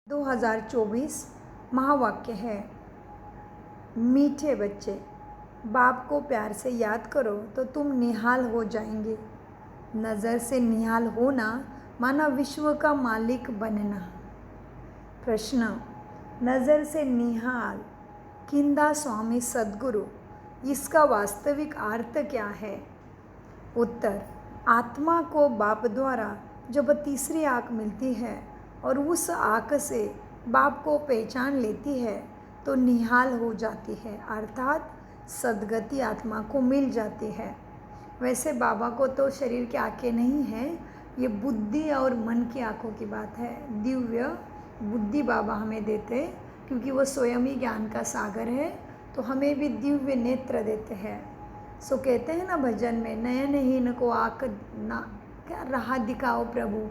2024 महावाक्य है, मीठे बच्चे, बाप को प्यार से याद करो तो तुम निहाल हो जाएंगे। नज़र से निहाल होना माना विश्व का मालिक बनना। प्रश्न, नज़र से निहाल किंदा स्वामी सद्गुरु, इसका वास्तविक अर्थ क्या है? उत्तर, आत्मा को बाप द्वारा जब तीसरी आँख मिलती है और उस आँख से बाप को पहचान लेती है तो निहाल हो जाती है, अर्थात सद्गति आत्मा को मिल जाती है। वैसे बाबा को तो शरीर की आँखें नहीं हैं, ये बुद्धि और मन की आँखों की बात है। दिव्य बुद्धि बाबा हमें देते, क्योंकि वो स्वयं ही ज्ञान का सागर है, तो हमें भी दिव्य नेत्र देते हैं। सो कहते हैं ना भजन में, नयनहीन को आँख ना क्या राह दिखाओ प्रभु।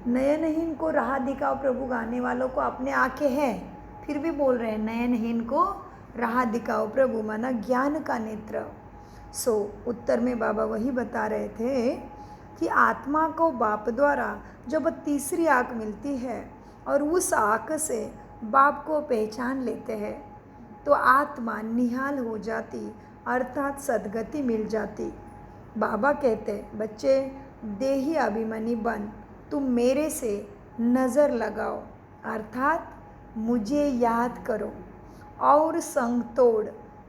नयनहीन को राह दिखाओ प्रभु गाने वालों को अपने आँखें हैं, फिर भी बोल रहे हैं नयनहीन को राह दिखाओ प्रभु, माना ज्ञान का नेत्र। सो उत्तर में बाबा वही बता रहे थे कि आत्मा को बाप द्वारा जब तीसरी आँख मिलती है और उस आँख से बाप को पहचान लेते हैं तो आत्मा निहाल हो जाती, अर्थात सद्गति मिल जाती। बाबा कहते, बच्चे देही अभिमानी बन, तुम मेरे से नज़र लगाओ, अर्थात मुझे याद करो और संग तोड़,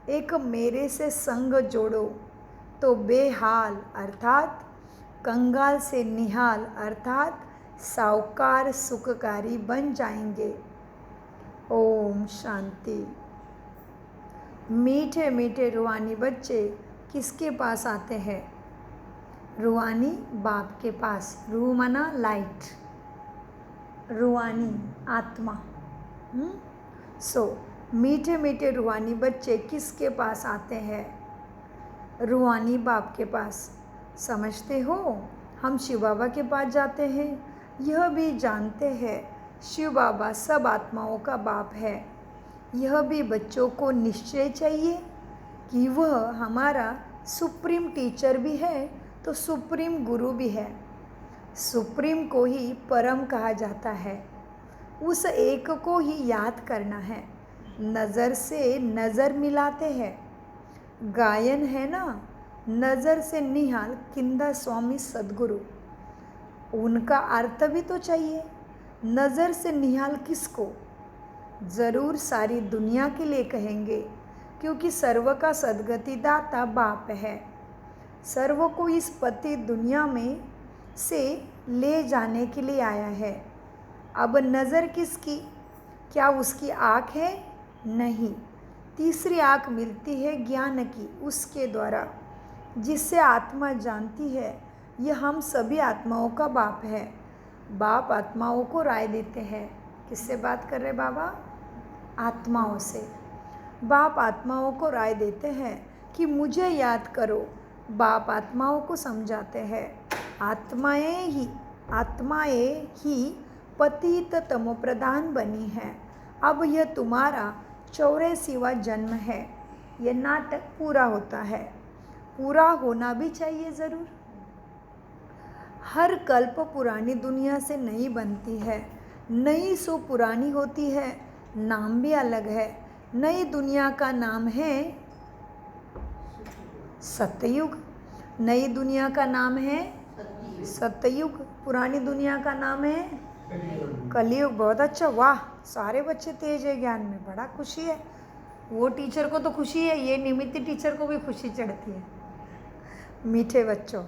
एक मेरे से संग जोड़ो तो बेहाल अर्थात कंगाल से निहाल अर्थात सावकार सुखकारी बन जाएंगे। ओम शांति। मीठे मीठे रूहानी बच्चे किसके पास आते हैं? रूहानी बाप के पास। रूह माना लाइट, रूहानी आत्मा। सो मीठे मीठे रूहानी बच्चे किसके पास आते हैं? रूहानी बाप के पास। समझते हो, हम शिव बाबा के पास जाते हैं, यह भी जानते हैं शिव बाबा सब आत्माओं का बाप है। यह भी बच्चों को निश्चय चाहिए कि वह हमारा सुप्रीम टीचर भी है तो सुप्रीम गुरु भी है। सुप्रीम को ही परम कहा जाता है, उस एक को ही याद करना है। नज़र से नज़र मिलाते हैं, गायन है ना, नज़र से निहाल किंदा स्वामी सद्गुरु, उनका अर्थ भी तो चाहिए। नज़र से निहाल किसको? ज़रूर सारी दुनिया के लिए कहेंगे, क्योंकि सर्व का सद्गति दाता बाप है। सर्व को इस पति दुनिया में से ले जाने के लिए आया है। अब नज़र किसकी? क्या उसकी आँख है? नहीं, तीसरी आँख मिलती है ज्ञान की, उसके द्वारा, जिससे आत्मा जानती है यह हम सभी आत्माओं का बाप है। बाप आत्माओं को राय देते हैं। किससे बात कर रहे बाबा? आत्माओं से। बाप आत्माओं को राय देते हैं कि मुझे याद करो। बाप आत्माओं को समझाते हैं, आत्माएं ही पतित तमो प्रधान बनी हैं। अब यह तुम्हारा 84वां जन्म है। यह नाटक पूरा होता है, पूरा होना भी चाहिए ज़रूर। हर कल्प पुरानी दुनिया से नई बनती है, नई सो पुरानी होती है, नाम भी अलग है। नई दुनिया का नाम है सतयुग, नई दुनिया का नाम है सतयुग, पुरानी दुनिया का नाम है कलयुग। बहुत अच्छा, वाह, सारे बच्चे तेज है ज्ञान में, बड़ा खुशी है। वो टीचर को तो खुशी है, ये निमित्त टीचर को भी खुशी चढ़ती है। मीठे बच्चों,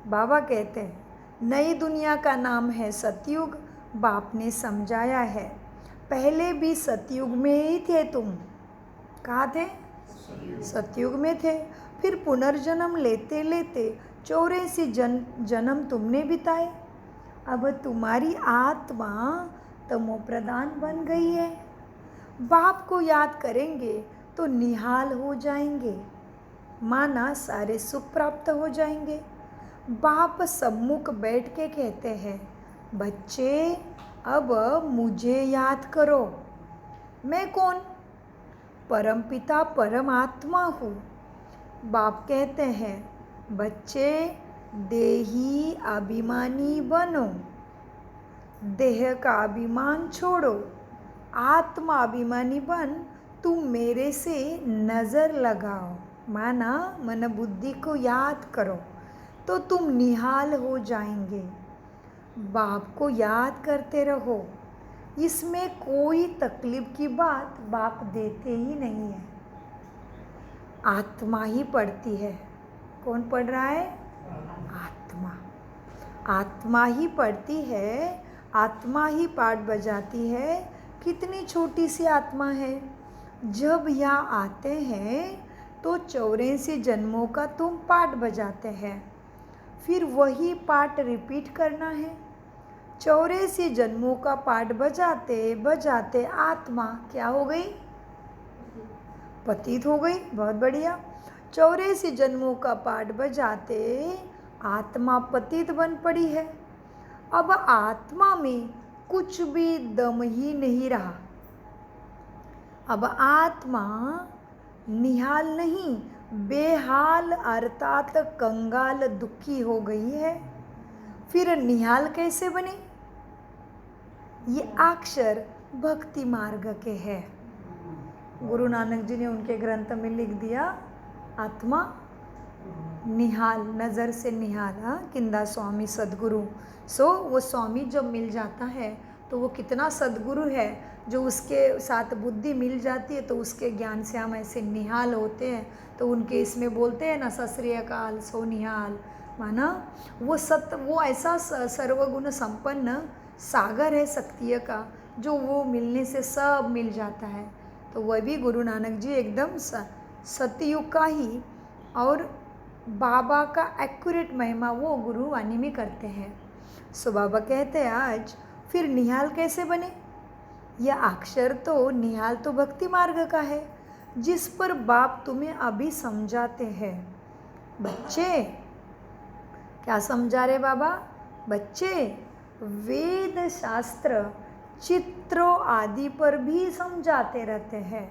बाबा कहते हैं नई दुनिया का नाम है सतयुग। बाप ने समझाया है, पहले भी सतयुग में ही थे तुम। कहाँ थे? सतयुग में थे। फिर पुनर्जन्म लेते लेते 84 जन्म तुमने बिताए। अब तुम्हारी आत्मा तमो प्रधान बन गई है। बाप को याद करेंगे तो निहाल हो जाएंगे, माना सारे सुख प्राप्त हो जाएंगे। बाप सम्मुख बैठ के कहते हैं, बच्चे अब मुझे याद करो। मैं कौन? परमपिता परमात्मा हूँ। बाप कहते हैं, बच्चे देही अभिमानी बनो, देह का अभिमान छोड़ो, आत्मा अभिमानी बन, तुम मेरे से नज़र लगाओ, माना मन बुद्धि को याद करो तो तुम निहाल हो जाएंगे। बाप को याद करते रहो, इसमें कोई तकलीफ की बात बाप देते ही नहीं है। आत्मा ही पढ़ती है। कौन पढ़ रहा है? आत्मा। आत्मा ही पढ़ती है, आत्मा ही पाठ बजाती है। कितनी छोटी सी आत्मा है। जब यहाँ आते हैं तो 84 जन्मों का तुम पाठ बजाते हैं, फिर वही पाठ रिपीट करना है। 84 जन्मों का पाठ बजाते बजाते आत्मा क्या हो गई? पतित हो गई। बहुत बढ़िया। 84 जन्मों का पाठ बजाते आत्मा पतित बन पड़ी है। अब आत्मा में कुछ भी दम ही नहीं रहा। अब आत्मा निहाल नहीं, बेहाल अर्थात कंगाल दुखी हो गई है। फिर निहाल कैसे बने? ये अक्षर भक्ति मार्ग के हैं। गुरु नानक जी ने उनके ग्रंथ में लिख दिया, आत्मा निहाल, नज़र से निहाल। किंदा स्वामी सदगुरु। वो स्वामी जब मिल जाता है तो वो कितना सदगुरु है, जो उसके साथ बुद्धि मिल जाती है तो उसके ज्ञान से हम ऐसे निहाल होते हैं। तो उनके इसमें बोलते हैं ना, सत श्री अकाल सो निहाल, माना वो ऐसा सर्वगुण संपन्न सागर है शक्तिय का, जो वो मिलने से सब मिल जाता है। तो वह भी गुरु नानक जी एकदम सतयुग का ही और बाबा का एक्यूरेट महिमा वो गुरु वाणी में करते हैं। सो बाबा कहते हैं आज फिर निहाल कैसे बने? यह अक्षर तो निहाल तो भक्ति मार्ग का है, जिस पर बाप तुम्हें अभी समझाते हैं। बच्चे क्या समझा रहे बाबा? बच्चे वेद शास्त्र चित्रों आदि पर भी समझाते रहते हैं।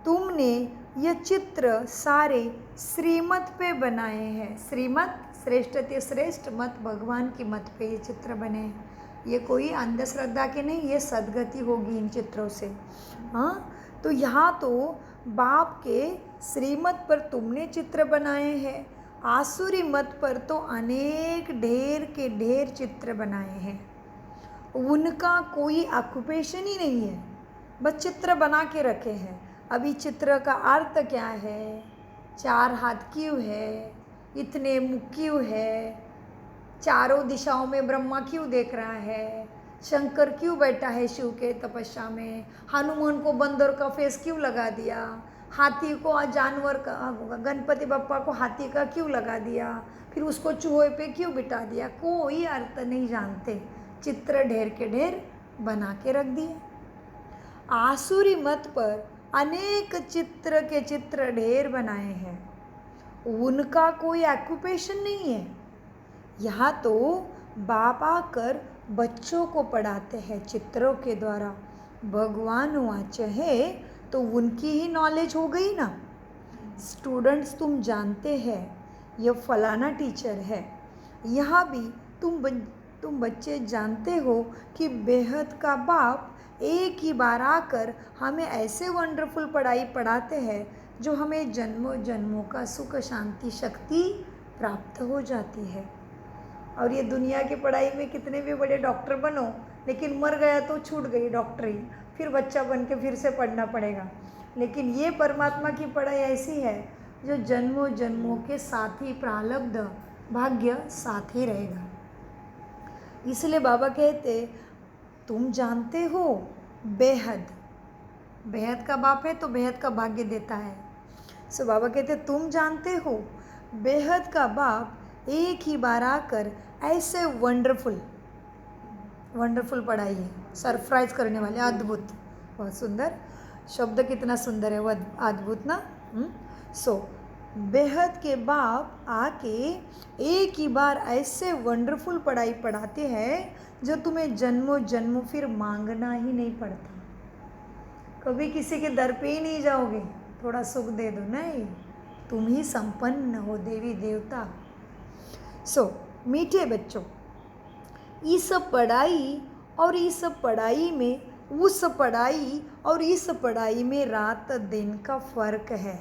तुमने ये चित्र सारे श्रीमत पे बनाए हैं। श्रीमत श्रेष्ठ ते श्रेष्ठ मत, भगवान की मत पे ये चित्र बने हैं। ये कोई अंधश्रद्धा के नहीं, ये सदगति होगी इन चित्रों से। हाँ, तो यहाँ तो बाप के श्रीमत पर तुमने चित्र बनाए हैं, आसुरी मत पर तो अनेक ढेर के ढेर चित्र बनाए हैं। उनका कोई ऑक्यूपेशन ही नहीं है, बस चित्र बना के रखे हैं। अभी चित्र का अर्थ क्या है? 4 हाथ क्यों है? इतने मुख क्यों है? चारों दिशाओं में ब्रह्मा क्यों देख रहा है? शंकर क्यों बैठा है शिव के तपस्या में? हनुमान को बंदर का फेस क्यों लगा दिया? हाथी को जानवर का, गणपति बप्पा को हाथी का क्यों लगा दिया? फिर उसको चूहे पे क्यों बिठा दिया? कोई अर्थ नहीं जानते, चित्र ढेर के ढेर बना के रख दिए। आसुरी मत पर अनेक चित्र के चित्र ढेर बनाए हैं, उनका कोई ऑक्यूपेशन नहीं है। यहाँ तो बाप आकर बच्चों को पढ़ाते हैं चित्रों के द्वारा। भगवान वाच्य है तो उनकी ही नॉलेज हो गई ना। स्टूडेंट्स तुम जानते हैं ये फलाना टीचर है। यहाँ भी तुम बच्चे जानते हो कि बेहद का बाप एक ही बार आकर हमें ऐसे वंडरफुल पढ़ाई पढ़ाते हैं जो हमें जन्मों जन्मों का सुख शांति शक्ति प्राप्त हो जाती है। और ये दुनिया की पढ़ाई में कितने भी बड़े डॉक्टर बनो, लेकिन मर गया तो छूट गई डॉक्टरी, फिर बच्चा बन के फिर से पढ़ना पड़ेगा। लेकिन ये परमात्मा की पढ़ाई ऐसी है जो जन्मों जन्मों के साथ ही प्रारब्ध भाग्य साथ ही रहेगा। इसलिए बाबा कहते तुम जानते हो बेहद, बेहद का बाप है तो बेहद का भाग्य देता है। सो बाबा कहते तुम जानते हो बेहद का बाप एक ही बार आकर ऐसे वंडरफुल पढ़ाई है, सरप्राइज करने वाले, अद्भुत। बहुत सुंदर शब्द, कितना सुंदर है वो, अद्भुत ना। बेहद के बाप आके एक ही बार ऐसे वंडरफुल पढ़ाई पढ़ाते हैं जो तुम्हें जन्मों जन्मों फिर मांगना ही नहीं पड़ता। कभी किसी के दर पे ही नहीं जाओगे, थोड़ा सुख दे दो, नहीं, तुम ही संपन्न हो देवी देवता। मीठे बच्चों, इस पढ़ाई और इस पढ़ाई में रात दिन का फर्क है।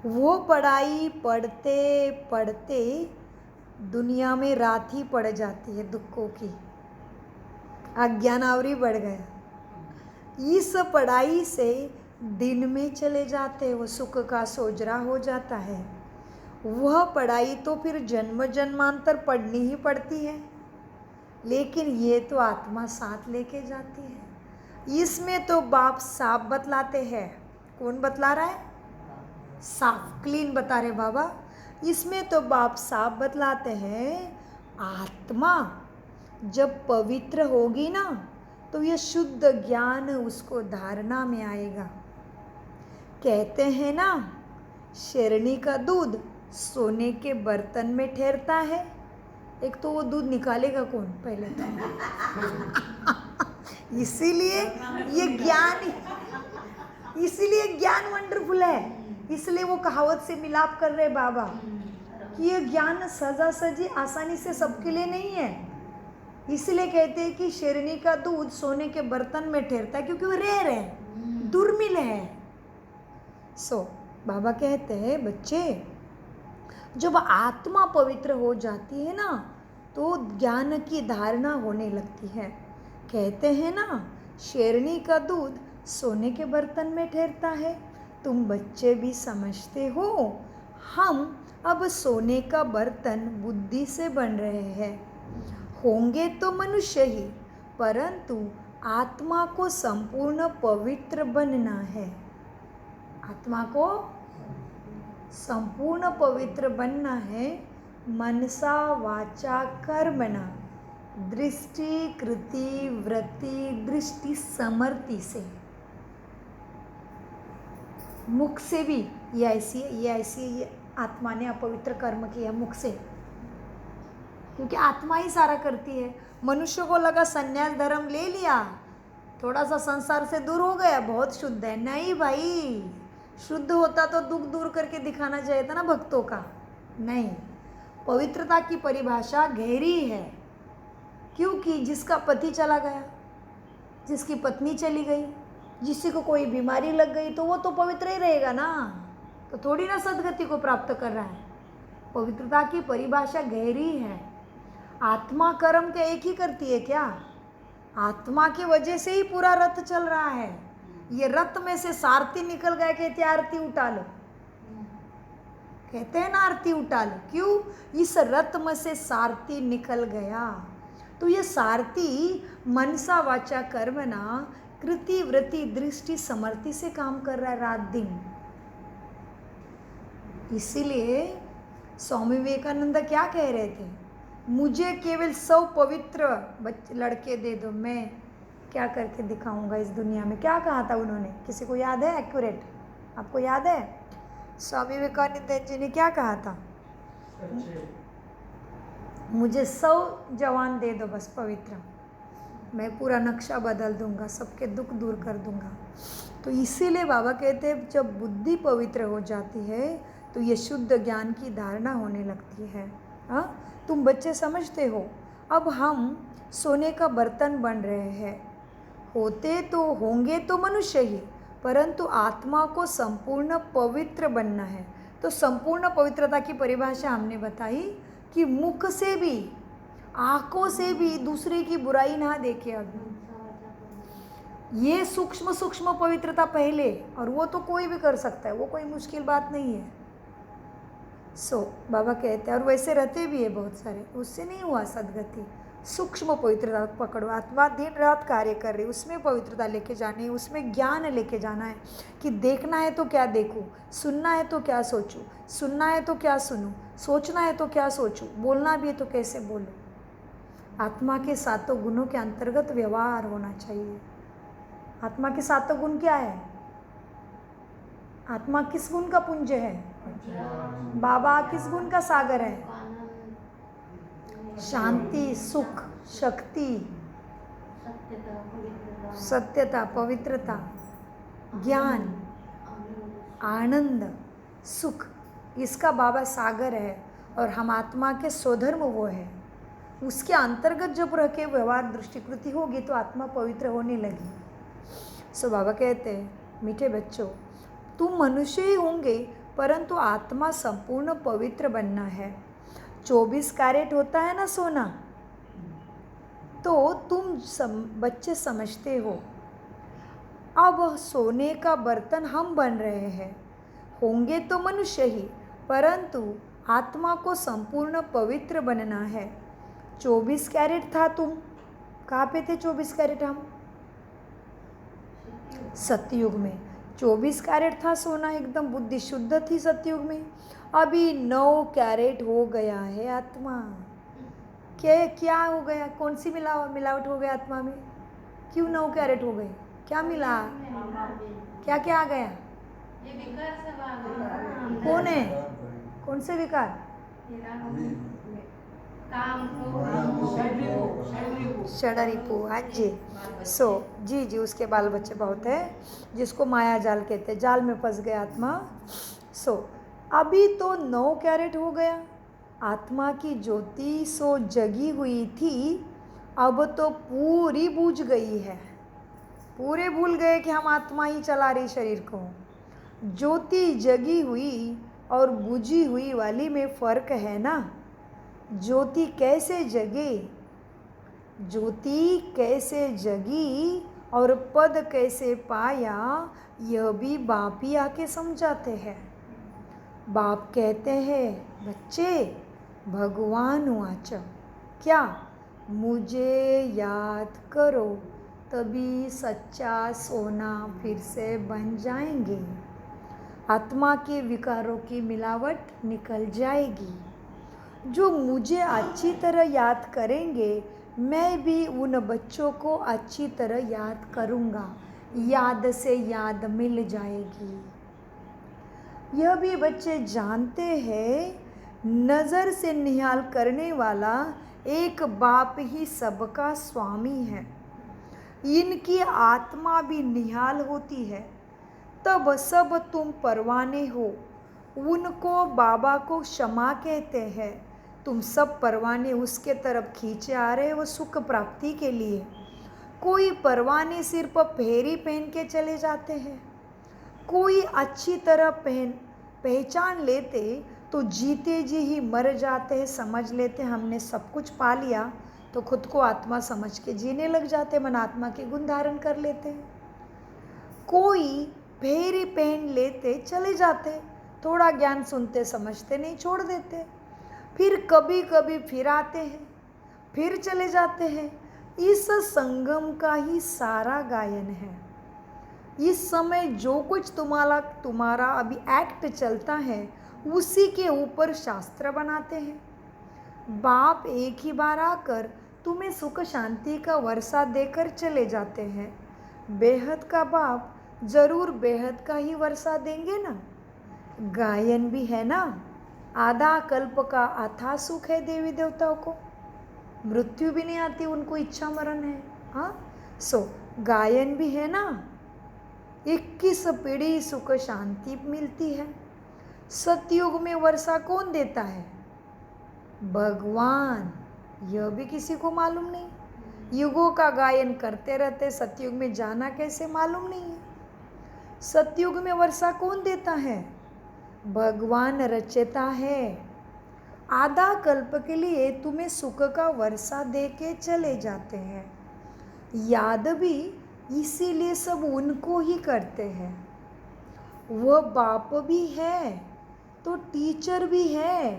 वो पढ़ाई पढ़ते पढ़ते दुनिया में रात ही पड़ जाती है दुखों की, अज्ञान और ही बढ़ गया। इस पढ़ाई से दिन में चले जाते, वो सुख का सोजरा हो जाता है। वह पढ़ाई तो फिर जन्म जन्मांतर पढ़नी ही पड़ती है, लेकिन ये तो आत्मा साथ लेके जाती है। इसमें तो बाप साफ बतलाते हैं। कौन बतला रहा है? साफ क्लीन बता रहे बाबा। इसमें तो बाप साफ बतलाते हैं, आत्मा जब पवित्र होगी ना तो यह शुद्ध ज्ञान उसको धारणा में आएगा। कहते हैं ना, शेरनी का दूध सोने के बर्तन में ठहरता है। एक तो वो दूध निकालेगा कौन पहले तो इसीलिए ये ज्ञान वंडरफुल है। इसलिए वो कहावत से मिलाप कर रहे बाबा कि ये ज्ञान सजा सजी आसानी से सबके लिए नहीं है। इसलिए कहते हैं कि शेरनी का दूध सोने के बर्तन में ठहरता है, क्योंकि वो रेयर है, दुर्मिल है। बाबा कहते हैं, बच्चे जब आत्मा पवित्र हो जाती है ना तो ज्ञान की धारणा होने लगती है। कहते हैं ना, शेरनी का दूध सोने के बर्तन में ठहरता है। तुम बच्चे भी समझते हो, हम अब सोने का बर्तन बुद्धि से बन रहे हैं। होंगे तो मनुष्य ही, परंतु आत्मा को संपूर्ण पवित्र बनना है। आत्मा को संपूर्ण पवित्र बनना है, मनसा वाचा कर्मणा, दृष्टि कृति वृत्ति दृष्टि समर्ति से। मुख से भी ये ऐसी आत्मा ने अपवित्र कर्म किया मुख से, क्योंकि आत्मा ही सारा करती है। मनुष्य को लगा संन्यास धर्म ले लिया, थोड़ा सा संसार से दूर हो गया, बहुत शुद्ध है। नहीं भाई, शुद्ध होता तो दुख दूर करके दिखाना चाहिए था ना भक्तों का। नहीं, पवित्रता की परिभाषा गहरी है, क्योंकि जिसका पति चला गया, जिसकी पत्नी चली गई, जिसी को कोई बीमारी लग गई, तो वो तो पवित्र ही रहेगा ना, तो थोड़ी ना सदगति को प्राप्त कर रहा है। पवित्रता की परिभाषा गहरी है। आत्मा कर्म के एक ही करती है क्या? आत्मा की वजह से ही पूरा रथ चल रहा है। ये रथ में से सारथी निकल गया, कहते आरती उठा लो, कहते हैं ना आरती उठा लो। क्यों? इस रथ में से सारथी निकल गया। तो ये सारथी मनसा वाचा कर्मणा कृति वृत्ति दृष्टि समर्ति से काम कर रहा है रात दिन। इसीलिए स्वामी विवेकानंद क्या कह रहे थे? मुझे केवल 100 पवित्र लड़के दे दो, मैं क्या करके दिखाऊंगा इस दुनिया में। क्या कहा था उन्होंने? किसी को याद है एक्यूरेट? आपको याद है स्वामी विवेकानंद जी ने क्या कहा था? मुझे 100 जवान दे दो बस पवित्र, मैं पूरा नक्शा बदल दूंगा, सबके दुख दूर कर दूंगा। तो इसीलिए बाबा कहते हैं, जब बुद्धि पवित्र हो जाती है तो ये शुद्ध ज्ञान की धारणा होने लगती है। हाँ, तुम बच्चे समझते हो, अब हम सोने का बर्तन बन रहे हैं। होंगे तो मनुष्य ही, परंतु आत्मा को संपूर्ण पवित्र बनना है। तो संपूर्ण पवित्रता की परिभाषा हमने बताई कि मुख से भी, आँखों से भी दूसरे की बुराई ना देखे। अब ये सूक्ष्म सूक्ष्म पवित्रता पहले, और वो तो कोई भी कर सकता है, वो कोई मुश्किल बात नहीं है। बाबा कहते हैं, और वैसे रहते भी है बहुत सारे, उससे नहीं हुआ सदगति। सूक्ष्म पवित्रता पकड़ो। आत्मा दिन रात कार्य कर रही, उसमें पवित्रता लेके जानी है, उसमें ज्ञान लेके जाना है कि देखना है तो क्या देखूं, सुनना है तो क्या सोचूं, सुनना है तो क्या सुनूं, सोचना है तो क्या सोचूं, बोलना भी है तो कैसे बोलूं। आत्मा के 7 गुणों के अंतर्गत व्यवहार होना चाहिए। आत्मा के 7 गुण क्या है? आत्मा किस गुण का पुंज है? बाबा किस गुण का सागर है? शांति, सुख, शक्ति, सत्यता, पवित्रता, ज्ञान, आनंद, सुख, इसका बाबा सागर है। और हम आत्मा के स्वधर्म वो है। उसके अंतर्गत जब रह के व्यवहार दृष्टिकृति होगी तो आत्मा पवित्र होने लगी। सो बाबा कहते हैं, मीठे बच्चों, तुम मनुष्य ही होंगे परंतु आत्मा संपूर्ण पवित्र बनना है। 24 कैरेट होता है ना सोना, तो तुम बच्चे समझते हो अब सोने का बर्तन हम बन रहे हैं, होंगे तो मनुष्य ही परंतु आत्मा को संपूर्ण पवित्र बनना है। 24 कैरेट था तुम, कहाँ पे थे 24 कैरेट हम? सतयुग में 24 कैरेट था सोना, एकदम बुद्धि शुद्ध थी सतयुग में। अभी 9 कैरेट हो गया है आत्मा। क्या हो गया? कौन सी मिलावट हो गया आत्मा में? क्यों 9 कैरेट हो गए? क्या मिला? क्या क्या आ गया? ये विकार सब आ गए। कौन है? कौन से विकार? काम षडरिपु। हाँ जी। जी उसके बाल बच्चे बहुत है, जिसको माया जाल कहते हैं, जाल में फंस गया आत्मा। अभी तो 9 कैरेट हो गया। आत्मा की ज्योति जगी हुई थी, अब तो पूरी बुझ गई है। पूरे भूल गए कि हम आत्मा ही चला रही शरीर को। ज्योति जगी हुई और बुझी हुई वाली में फर्क है ना। ज्योति कैसे जगे, ज्योति कैसे जगी और पद कैसे पाया, यह भी बाप ही आके समझाते हैं। बाप कहते हैं, बच्चे भगवान वाच, क्या मुझे याद करो तभी सच्चा सोना फिर से बन जाएंगे। आत्मा के विकारों की मिलावट निकल जाएगी। जो मुझे अच्छी तरह याद करेंगे, मैं भी उन बच्चों को अच्छी तरह याद करूँगा, याद से याद मिल जाएगी। यह भी बच्चे जानते हैं, नज़र से निहाल करने वाला एक बाप ही सबका स्वामी है। इनकी आत्मा भी निहाल होती है, तब सब तुम परवाने हो। उनको बाबा को क्षमा कहते हैं। तुम सब परवाने उसके तरफ खींचे आ रहे हो सुख प्राप्ति के लिए। कोई परवाने सिर्फ फेरी पहन के चले जाते हैं, कोई अच्छी तरह पहचान लेते तो जीते जी ही मर जाते हैं। समझ लेते हमने सब कुछ पा लिया तो खुद को आत्मा समझ के जीने लग जाते, मन आत्मा के गुण धारण कर लेते हैं। कोई फेरी पहन लेते चले जाते, थोड़ा ज्ञान सुनते समझते नहीं, छोड़ देते। फिर कभी कभी फिर आते हैं, फिर चले जाते हैं। इस संगम का ही सारा गायन है। इस समय जो कुछ तुम्हारा अभी एक्ट चलता है, उसी के ऊपर शास्त्र बनाते हैं। बाप एक ही बार आकर तुम्हें सुख शांति का वर्षा देकर चले जाते हैं। बेहद का बाप जरूर बेहद का ही वर्षा देंगे ना। गायन भी है ना, आधा कल्प का अथाह सुख है देवी देवताओं को, मृत्यु भी नहीं आती उनको, इच्छा मरण है। हाँ, गायन भी है ना, 21 पीढ़ी सुख शांति मिलती है। सतयुग में वर्षा कौन देता है? भगवान। यह भी किसी को मालूम नहीं। युगों का गायन करते रहते, सतयुग में जाना कैसे मालूम नहीं है। सतयुग में वर्षा कौन देता है? भगवान रचता है। आधा कल्प के लिए तुम्हें सुख का वर्षा दे के चले जाते हैं। याद भी इसीलिए सब उनको ही करते हैं। वह बाप भी है तो टीचर भी है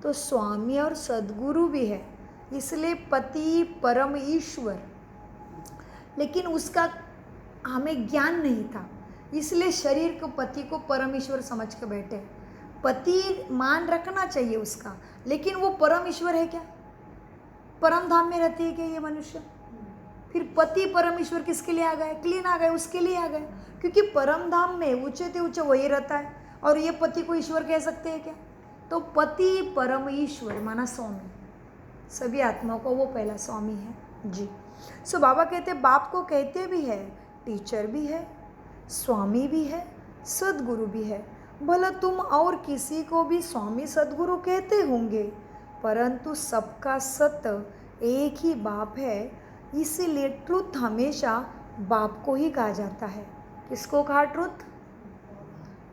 तो स्वामी और सद्गुरु भी है, इसलिए पति परम ईश्वर। लेकिन उसका हमें ज्ञान नहीं था, इसलिए शरीर को पति को परम ईश्वर समझ के बैठे। पति मान रखना चाहिए उसका, लेकिन वो परम ईश्वर है क्या? परम धाम में रहती है क्या ये मनुष्य? फिर पति परमेश्वर किसके लिए आ गए? क्लीन आ गए, उसके लिए आ गए, क्योंकि परम धाम में ऊंचे से ऊंचे वही रहता है। और ये पति को ईश्वर कह सकते हैं क्या? तो पति परम ईश्वर माना स्वामी, सभी आत्माओं को वो पहला स्वामी है जी। बाबा कहते बाप को कहते भी है, टीचर भी है, स्वामी भी है, सद्गुरु भी है। भला तुम और किसी को भी स्वामी सद्गुरु कहते होंगे, परंतु सबका सत एक ही बाप है, इसीलिए ट्रुथ हमेशा बाप को ही कहा जाता है। किसको कहा ट्रुथ?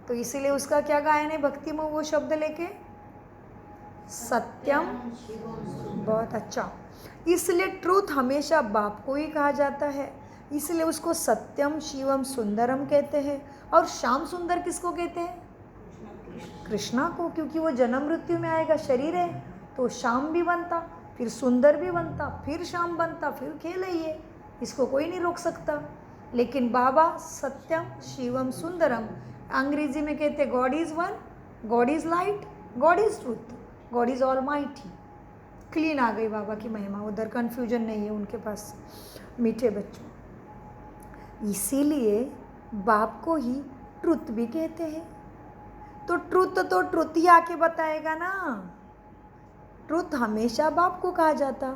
तो इसीलिए उसका क्या गायन है भक्ति में वो शब्द लेके? सत्यम। बहुत अच्छा। इसलिए ट्रुथ हमेशा बाप को ही कहा जाता है, इसलिए उसको सत्यम शिवम सुंदरम कहते हैं। और श्याम सुंदर किसको कहते हैं? कृष्णा को, क्योंकि वो जन्म मृत्यु में आएगा, शरीर है तो श्याम भी बनता, फिर सुंदर भी बनता, फिर श्याम बनता, फिर खेल है ये, इसको कोई नहीं रोक सकता। लेकिन बाबा सत्यम शिवम सुंदरम, अंग्रेजी में कहते हैं God is one, God is light, God is truth, God is almighty. Clean आ गई बाबा की महिमा, उधर कन्फ्यूजन नहीं है उनके पास। मीठे बच्चों, इसीलिए बाप को ही ट्रुथ भी कहते हैं। तो ट्रुथ ही आके बताएगा ना। ट्रुथ हमेशा बाप को कहा जाता,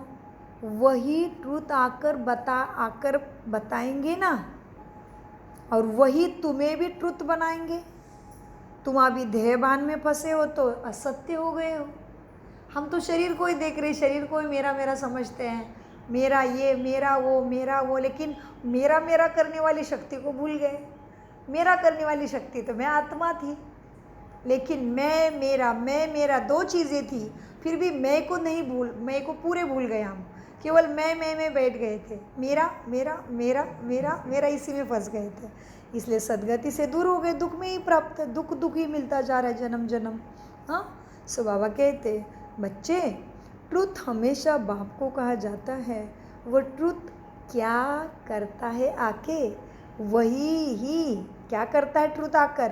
वही ट्रुथ आकर बताएंगे ना, और वही तुम्हें भी ट्रुथ बनाएंगे। तुम अभी देहभान में फंसे हो तो असत्य हो गए हो। हम तो शरीर को ही देख रहे, शरीर को ही मेरा मेरा समझते हैं, मेरा ये मेरा वो, लेकिन मेरा मेरा करने वाली शक्ति को भूल गए। मेरा करने वाली शक्ति तो मैं आत्मा थी, लेकिन मैं मेरा दो चीज़ें थी, फिर भी मैं को पूरे भूल गए हम। केवल मैं बैठ गए थे, मेरा इसी में फंस गए थे। इसलिए सदगति से दूर हो गए, दुख में ही प्राप्त, दुख ही मिलता जा रहा है जन्म जन्म। हाँ, सो बाबा कहते बच्चे, ट्रुथ हमेशा बाप को कहा जाता है। वो ट्रुथ क्या करता है आके? वही ही क्या करता है ट्रुथ आकर?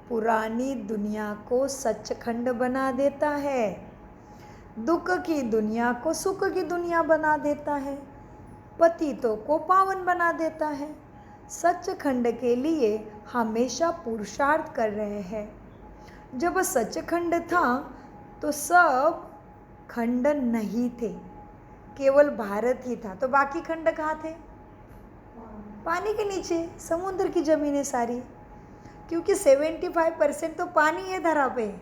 पुरानी दुनिया को सचखंड बना देता है, दुख की दुनिया को सुख की दुनिया बना देता है, पतितों को पावन बना देता है। सचखंड के लिए हमेशा पुरुषार्थ कर रहे हैं। जब सचखंड था तो सब खंड नहीं थे, केवल भारत ही था। तो बाकी खंड कहाँ थे? पानी के नीचे, समुद्र की ज़मीनें सारी, क्योंकि 75% तो पानी है धरा पे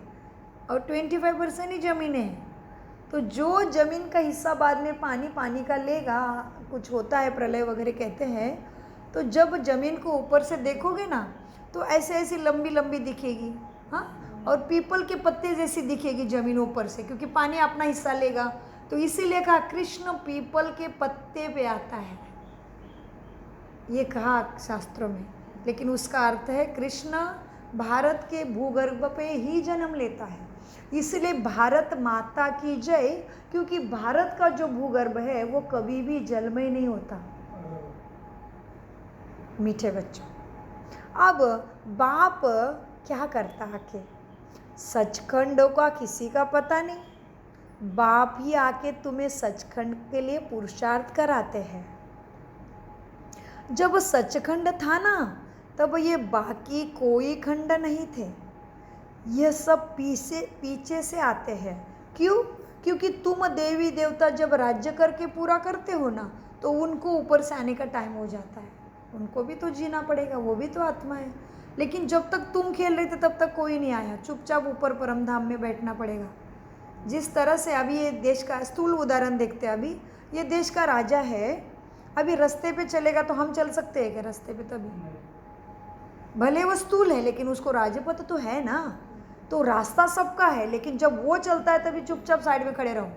और 25% ही ज़मीन है। तो जो ज़मीन का हिस्सा बाद में पानी का लेगा, कुछ होता है प्रलय वगैरह कहते हैं, तो जब ज़मीन को ऊपर से देखोगे ना तो ऐसे ऐसी लंबी लंबी दिखेगी। हाँ, और पीपल के पत्ते जैसी दिखेगी ज़मीन ऊपर से, क्योंकि पानी अपना हिस्सा लेगा। तो इसीलिए कहा कृष्ण पीपल के पत्ते पे आता है, ये कहा शास्त्रों में। लेकिन उसका अर्थ है कृष्ण भारत के भूगर्भ पे ही जन्म लेता है। इसलिए भारत माता की जय, क्योंकि भारत का जो भूगर्भ है वो कभी भी जलमय नहीं होता। मीठे बच्चों, अब बाप क्या करता आके? सचखंड का किसी का पता नहीं, बाप ही आके तुम्हें सचखंड के लिए पुरुषार्थ कराते हैं। जब सचखंड था ना, तब ये बाकी कोई खंड नहीं थे, यह सब पीछे से आते हैं। क्यों? क्योंकि तुम देवी देवता जब राज्य करके पूरा करते हो ना, तो उनको ऊपर से आने का टाइम हो जाता है, उनको भी तो जीना पड़ेगा, वो भी तो आत्मा है। लेकिन जब तक तुम खेल रहे थे तब तक कोई नहीं आया, चुपचाप ऊपर परमधाम में बैठना पड़ेगा। जिस तरह से अभी ये देश का स्थूल उदाहरण देखते हैं, अभी ये देश का राजा है, अभी रास्ते पे चलेगा तो हम चल सकते हैं क्या रास्ते पे? तभी भले वो स्थूल है लेकिन उसको राजपथ तो है ना, तो रास्ता सबका है, लेकिन जब वो चलता है तभी चुपचाप साइड में खड़े रहो,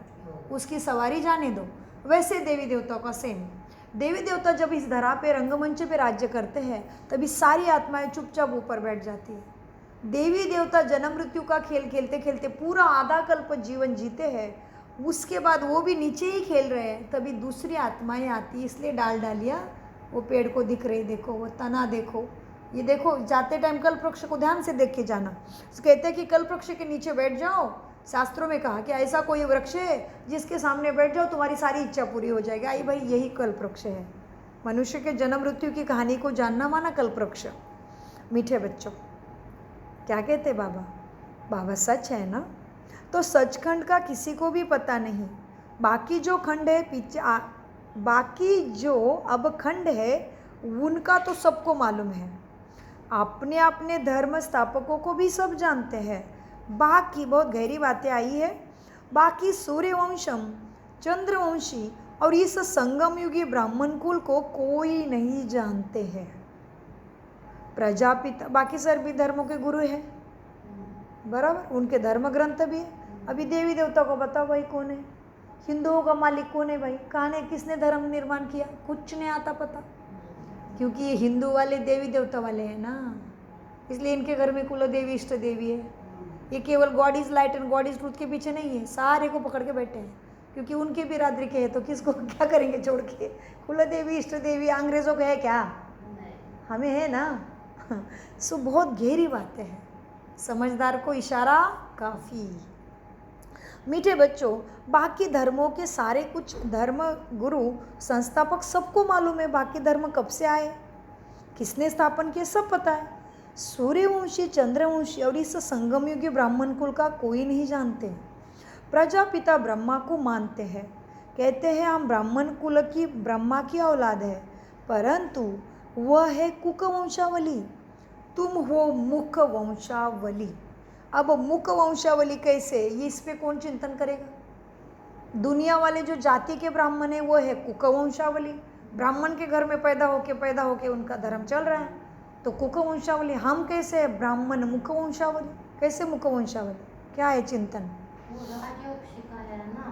उसकी सवारी जाने दो। वैसे देवी देवताओं का सेम, देवी देवता जब इस धरा पे रंगमंच पे राज्य करते हैं तभी सारी आत्माएं चुपचाप ऊपर बैठ जाती है। देवी देवता जन्म मृत्यु का खेल खेलते खेलते पूरा आधा कल्प जीवन जीते हैं, उसके बाद वो भी नीचे ही खेल रहे हैं, तभी दूसरी आत्माएं आती है। इसलिए डालिया वो पेड़ को दिख रही, देखो वो तना देखो, ये देखो, जाते टाइम कल्प वृक्ष को ध्यान से देख के जाना। कहते हैं कि कल्प वृक्ष के नीचे बैठ जाओ, शास्त्रों में कहा कि ऐसा कोई वृक्ष है जिसके सामने बैठ जाओ तुम्हारी सारी इच्छा पूरी हो जाएगी। आई भाई, यही कल्प वृक्ष है। मनुष्य के जन्म मृत्यु की कहानी को जानना माना कल्प वृक्ष। मीठे बच्चों, क्या कहते बाबा? बाबा सच है ना। तो सचखंड का किसी को भी पता नहीं, बाकी जो खंड है पीछे बाकी जो अब खंड है उनका तो सबको मालूम है, अपने अपने धर्म स्थापकों को भी सब जानते हैं। बाकी बहुत गहरी बातें आई है। बाकी सूर्यवंशम, चंद्रवंशी और इस संगम युगी ब्राह्मण कुल को कोई नहीं जानते हैं। प्रजापिता, बाकी सभी धर्मों के गुरु हैं, बराबर, उनके धर्म ग्रंथ भी है। अभी देवी देवता को बताओ भाई कौन है, हिंदुओं का मालिक कौन है भाई, कहाँ ने किसने धर्म निर्माण किया, कुछ नहीं आता पता, क्योंकि ये हिंदू वाले देवी देवता वाले हैं ना, इसलिए इनके घर में कुल देवी इष्ट देवी है। ये केवल God is light and God is truth के पीछे नहीं है, सारे को पकड़ के बैठे हैं, क्योंकि उनके बिरादरी के हैं तो किसको क्या करेंगे छोड़ के। कुल देवी इष्ट देवी अंग्रेजों के है क्या, हमें है ना। सो बहुत गहरी बातें हैं, समझदार को इशारा काफ़ी। मीठे बच्चों, बाकी धर्मों के सारे कुछ धर्म गुरु संस्थापक सबको मालूम है, बाकी धर्म कब से आए, किसने स्थापन किए, सब पता है। सूर्यवंशी, चंद्रवंशी और इस संगम युगी ब्राह्मण कुल का कोई नहीं जानते। प्रजापिता ब्रह्मा को मानते हैं, कहते हैं हम ब्राह्मण कुल की ब्रह्मा की औलाद है, परंतु वह है कुक वंशावली, तुम हो मुख वंशावली। अब मुख वंशावली कैसे, ये इस पे कौन चिंतन करेगा। दुनिया वाले जो जाति के ब्राह्मण है वो है कुक वंशावली, ब्राह्मण के घर में पैदा होके उनका धर्म चल रहा है, तो कुक वंशावली। हम कैसे है, ब्राह्मण मुख वंशावली। कैसे मुख वंशावली, क्या है चिंतन। वो राजयोग सिखाया ना,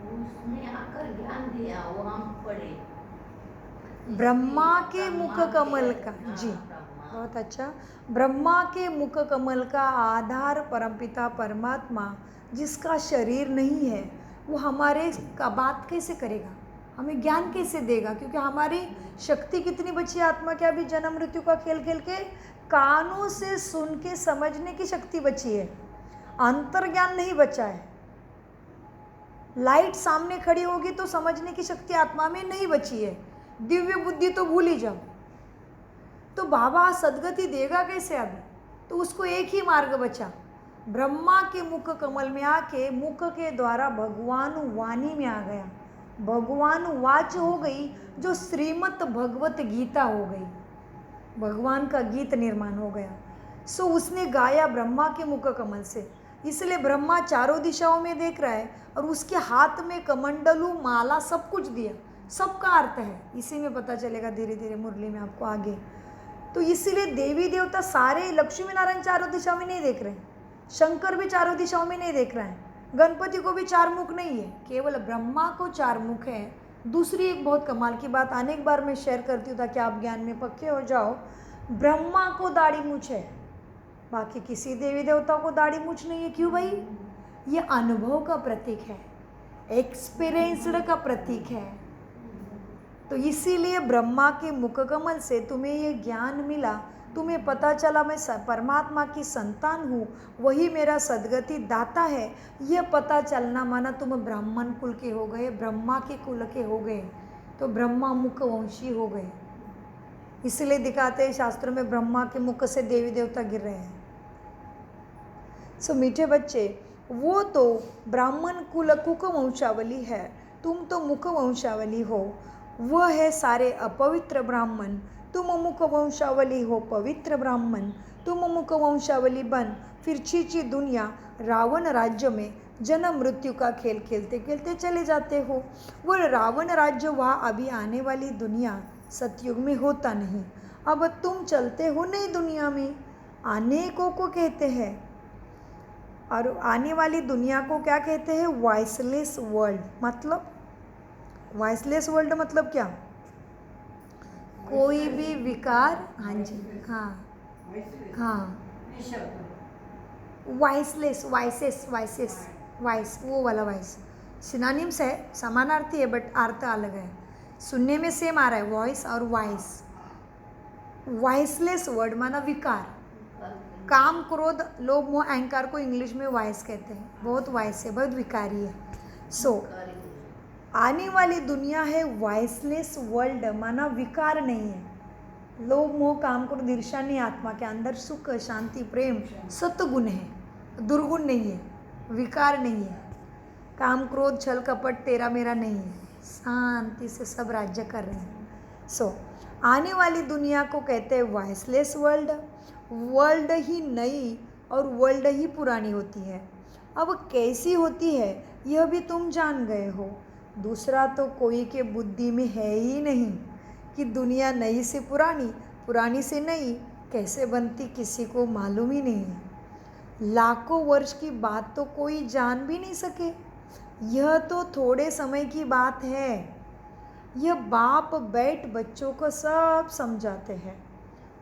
उसने आकर ज्ञान दिया, वो हम पढ़े। ब्रह्मा के मुख कमल का, जी बहुत अच्छा, ब्रह्मा के मुख कमल का आधार परमपिता परमात्मा, जिसका शरीर नहीं है, वो हमारे का बात कैसे करेगा, हमें ज्ञान कैसे देगा, क्योंकि हमारी शक्ति कितनी बची है, आत्मा क्या भी जन्म मृत्यु का खेल खेल के कानों से सुन के समझने की शक्ति बची है, अंतर ज्ञान नहीं बचा है। लाइट सामने खड़ी होगी तो समझने की शक्ति आत्मा में नहीं बची है, दिव्य बुद्धि तो भूल ही जाओ। तो बाबा सदगति देगा कैसे अब, तो उसको एक ही मार्ग बचा, ब्रह्मा के मुख कमल में आके मुख के द्वारा भगवान वाणी में आ गया, भगवान वाच हो गई, जो श्रीमद् भगवत गीता हो गई, भगवान का गीत निर्माण हो गया। सो उसने गाया ब्रह्मा के मुख कमल से, इसलिए ब्रह्मा चारों दिशाओं में देख रहा है और उसके हाथ में कमंडलू माला सब कुछ दिया, सबका अर्थ है, इसी में पता चलेगा धीरे धीरे मुरली में आपको आगे। तो इसीलिए देवी देवता सारे, लक्ष्मी नारायण चारों दिशाओं में नहीं देख रहे हैं, शंकर भी चारों दिशाओं में नहीं देख रहे हैं, गणपति को भी चार मुख नहीं है, केवल ब्रह्मा को चार मुख है। दूसरी एक बहुत कमाल की बात अनेक बार मैं शेयर करती हूँ ताकि आप ज्ञान में पक्के हो जाओ, ब्रह्मा को दाढ़ी मूछ है, बाकी किसी देवी देवता को दाढ़ी मूछ नहीं है। क्यों भाई, ये अनुभव का प्रतीक है, एक्सपीरियंस्ड का प्रतीक है। तो इसीलिए ब्रह्मा के मुख कमल से तुम्हें ये ज्ञान मिला, तुम्हें पता चला मैं परमात्मा की संतान हूँ, वही मेरा सद्गति दाता है। यह पता चलना माना तुम ब्राह्मण कुल के हो गए, ब्रह्मा के कुल के हो गए, तो ब्रह्मा मुख वंशी हो गए। इसलिए दिखाते हैं शास्त्रों में ब्रह्मा के मुख से देवी देवता गिर रहे हैं। सो मीठे बच्चे, वो तो ब्राह्मण कुल कुक वंशावली है, तुम तो मुख वंशावली हो। वह है सारे अपवित्र ब्राह्मण, तुम मुख वंशावली हो पवित्र ब्राह्मण। तुम मुख वंशावली बन फिर चीची दुनिया रावण राज्य में जन्म मृत्यु का खेल खेलते खेलते चले जाते हो। वह रावण राज्य वहाँ अभी आने वाली दुनिया सतयुग में होता नहीं, अब तुम चलते हो नई दुनिया में, अनेकों को कहते हैं। और आने वाली दुनिया को क्या कहते हैं, वॉइसलेस वर्ल्ड। मतलब वॉइसलेस वर्ल्ड मतलब क्या, कोई भी विकार, हाँ जी, हाँ वॉइसलेस, वॉइस वो वाला वॉइस सिनोनिम्स है, समानार्थी है बट अर्थ अलग है, सुनने में सेम आ रहा है वॉइस और वॉइस। वॉइसलेस वर्ड माना विकार, काम क्रोध लोभ मोह अहंकार को इंग्लिश में वॉइस कहते हैं, बहुत वॉइस है, बहुत विकारी है। सो आने वाली दुनिया है वॉइसलेस वर्ल्ड, माना विकार नहीं है, लोभ मोह काम क्रोध ईर्ष्या नहीं, आत्मा के अंदर सुख शांति प्रेम सत्गुण है, दुर्गुण नहीं है, विकार नहीं है, काम क्रोध छल कपट तेरा मेरा नहीं है, शांति से सब राज्य कर रहे हैं। सो आने वाली दुनिया को कहते हैं वॉइसलेस वर्ल्ड। वर्ल्ड ही नई और वर्ल्ड ही पुरानी होती है। अब कैसी होती है यह भी तुम जान गए हो। दूसरा तो कोई के बुद्धि में है ही नहीं कि दुनिया नई से पुरानी, पुरानी से नई कैसे बनती, किसी को मालूम ही नहीं है। लाखों वर्ष की बात तो कोई जान भी नहीं सके, यह तो थोड़े समय की बात है। यह बाप बैठ बच्चों को सब समझाते हैं।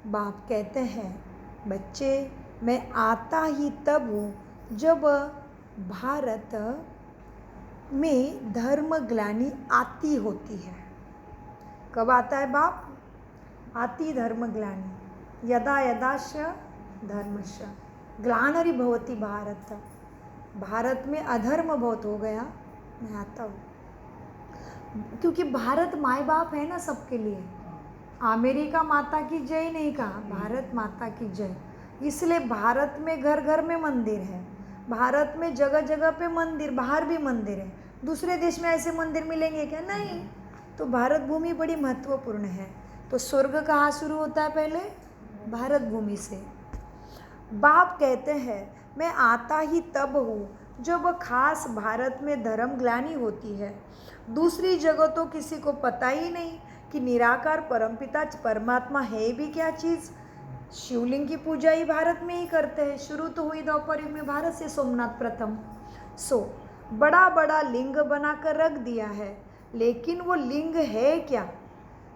बाप कहते हैं, बच्चे मैं आता ही तब हूँ जब भारत में धर्म ग्लानि आती होती है। कब आता है बाप? आती धर्म ग्लानि, यदा यदाश धर्मश ग्लानिर् भवति भारत। भारत में अधर्म बहुत हो गया, मैं आता हूँ। क्योंकि भारत माँ बाप है ना सबके लिए। अमेरिका माता की जय नहीं कहा, भारत माता की जय। इसलिए भारत में घर घर में मंदिर है, भारत में जगह जगह पे मंदिर, बाहर भी मंदिर है। दूसरे देश में ऐसे मंदिर मिलेंगे क्या? नहीं। तो भारत भूमि बड़ी महत्वपूर्ण है। तो स्वर्ग कहाँ शुरू होता है? पहले भारत भूमि से। बाप कहते हैं, मैं आता ही तब हूँ जब खास भारत में धर्म ग्लानि होती है। दूसरी जगह तो किसी को पता ही नहीं कि निराकार परमपिता परमात्मा है भी क्या चीज़। शिवलिंग की पूजा ही भारत में ही करते हैं। शुरू तो हुई द्वापर युग में भारत से, सोमनाथ प्रथम। बड़ा बड़ा लिंग बनाकर रख दिया है, लेकिन वो लिंग है क्या?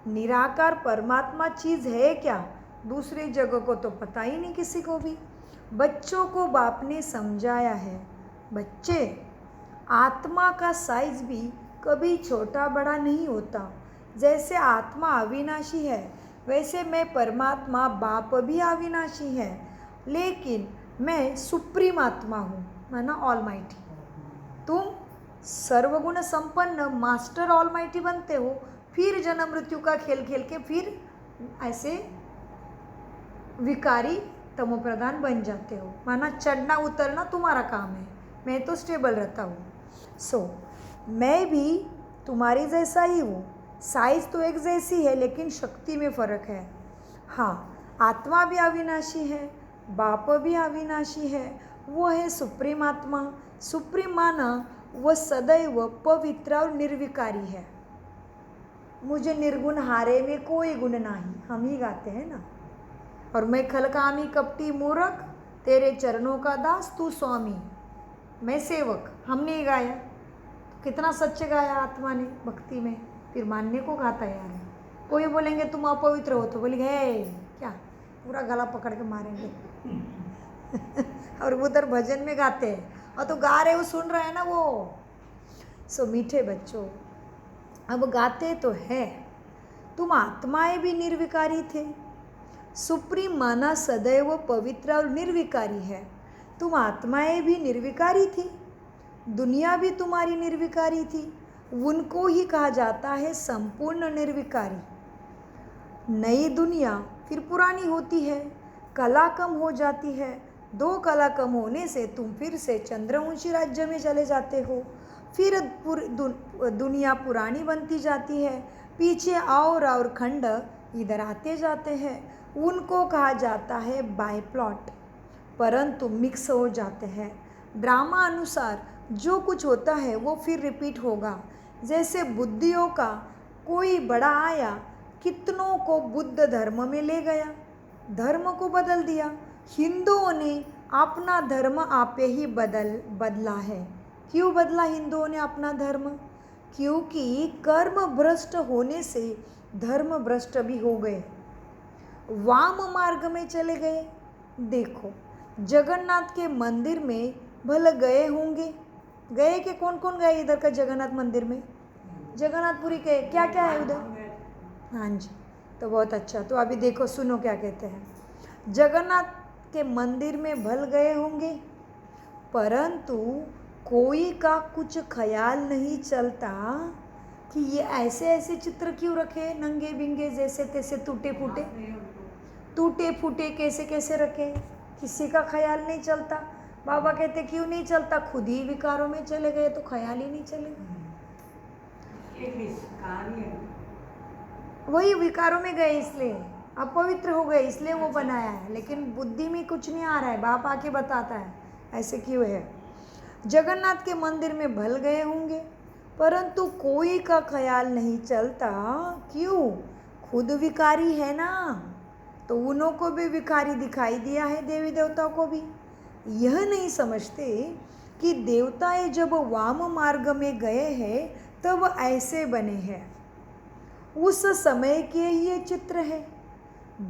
निराकार परमात्मा चीज़ है क्या? दूसरी जगह को तो पता ही नहीं किसी को भी। बच्चों को बाप ने समझाया है, बच्चे आत्मा का साइज भी कभी छोटा बड़ा नहीं होता। जैसे आत्मा अविनाशी है, वैसे मैं परमात्मा बाप भी अविनाशी है, लेकिन मैं सुप्रीम आत्मा हूँ, माना ऑलमाइटी। तुम सर्वगुण संपन्न मास्टर ऑलमाइटी बनते हो, फिर जन्म मृत्यु का खेल खेल के फिर ऐसे विकारी तमोप्रधान बन जाते हो। माना चढ़ना उतरना तुम्हारा काम है, मैं तो स्टेबल रहता हूँ। मैं भी तुम्हारी जैसा ही हूँ। साइज तो एक जैसी है, लेकिन शक्ति में फ़र्क है। हाँ, आत्मा भी अविनाशी है, बाप भी अविनाशी है। वो है सुप्रीम आत्मा। सुप्रीम माना वह सदैव पवित्र और निर्विकारी है। मुझे निर्गुण हारे में कोई गुण नहीं, हम ही गाते हैं ना। और मैं खलकामी कपटी मूर्ख, तेरे चरणों का दास तू स्वामी, मैं सेवक, हमने ही गाया। तो कितना सच्चे गाया आत्मा ने भक्ति में, फिर मानने को कहा तैयार है। कोई बोलेंगे तुम अपवित्र हो, तो बोलेंगे हे क्या, पूरा गला पकड़ के मारेंगे। और उधर भजन में गाते हैं, और तो गा रहे हो, सुन रहे हैं ना वो। मीठे बच्चों, अब गाते तो है, तुम आत्माएं भी निर्विकारी थे। सुप्रीम माना सदैव पवित्र और निर्विकारी है। तुम आत्माएं भी निर्विकारी थी, दुनिया भी तुम्हारी निर्विकारी थी। उनको ही कहा जाता है संपूर्ण निर्विकारी। नई दुनिया फिर पुरानी होती है, कला कम हो जाती है। 2 कला कम होने से तुम फिर से चंद्रवंशी राज्य में चले जाते हो। फिर दुनिया पुरानी बनती जाती है, पीछे और खंड इधर आते जाते हैं। उनको कहा जाता है बाय प्लॉट, परंतु मिक्स हो जाते हैं। ड्रामा अनुसार जो कुछ होता है वो फिर रिपीट होगा। जैसे बुद्धियों का कोई बड़ा आया, कितनों को बुद्ध धर्म में ले गया, धर्म को बदल दिया। हिंदुओं ने अपना धर्म आपे ही बदला है। क्यों बदला हिंदुओं ने अपना धर्म? क्योंकि कर्म भ्रष्ट होने से धर्म भ्रष्ट भी हो गए, वाम मार्ग में चले गए। देखो, जगन्नाथ के मंदिर में भले गए होंगे, गए कि कौन कौन गए इधर का जगन्नाथ मंदिर में? जगन्नाथपुरी के क्या क्या है उधर? हाँ जी, तो बहुत अच्छा। तो अभी देखो, सुनो क्या कहते हैं। जगन्नाथ के मंदिर में भल गए होंगे, परंतु कोई का कुछ ख्याल नहीं चलता कि ये ऐसे ऐसे चित्र क्यों रखे, नंगे बिंगे जैसे तैसे, टूटे फूटे कैसे कैसे रखे, किसी का ख्याल नहीं चलता। बाबा कहते क्यों नहीं चलता? खुद ही विकारों में चले गए, तो ख्याल ही नहीं चलेगा। वही विकारों में गए, इसलिए अपवित्र हो गए, इसलिए वो बनाया है। लेकिन बुद्धि में कुछ नहीं आ रहा है, बाप आके बताता है ऐसे क्यों है। जगन्नाथ के मंदिर में भल गए होंगे, परंतु कोई का ख्याल नहीं चलता। क्यों? खुद विकारी है ना, तो उन्हों को भी विकारी दिखाई दिया है, देवी देवताओं को भी। यह नहीं समझते कि देवताएं जब वाम मार्ग में गए हैं तब ऐसे बने हैं। उस समय के ये चित्र है।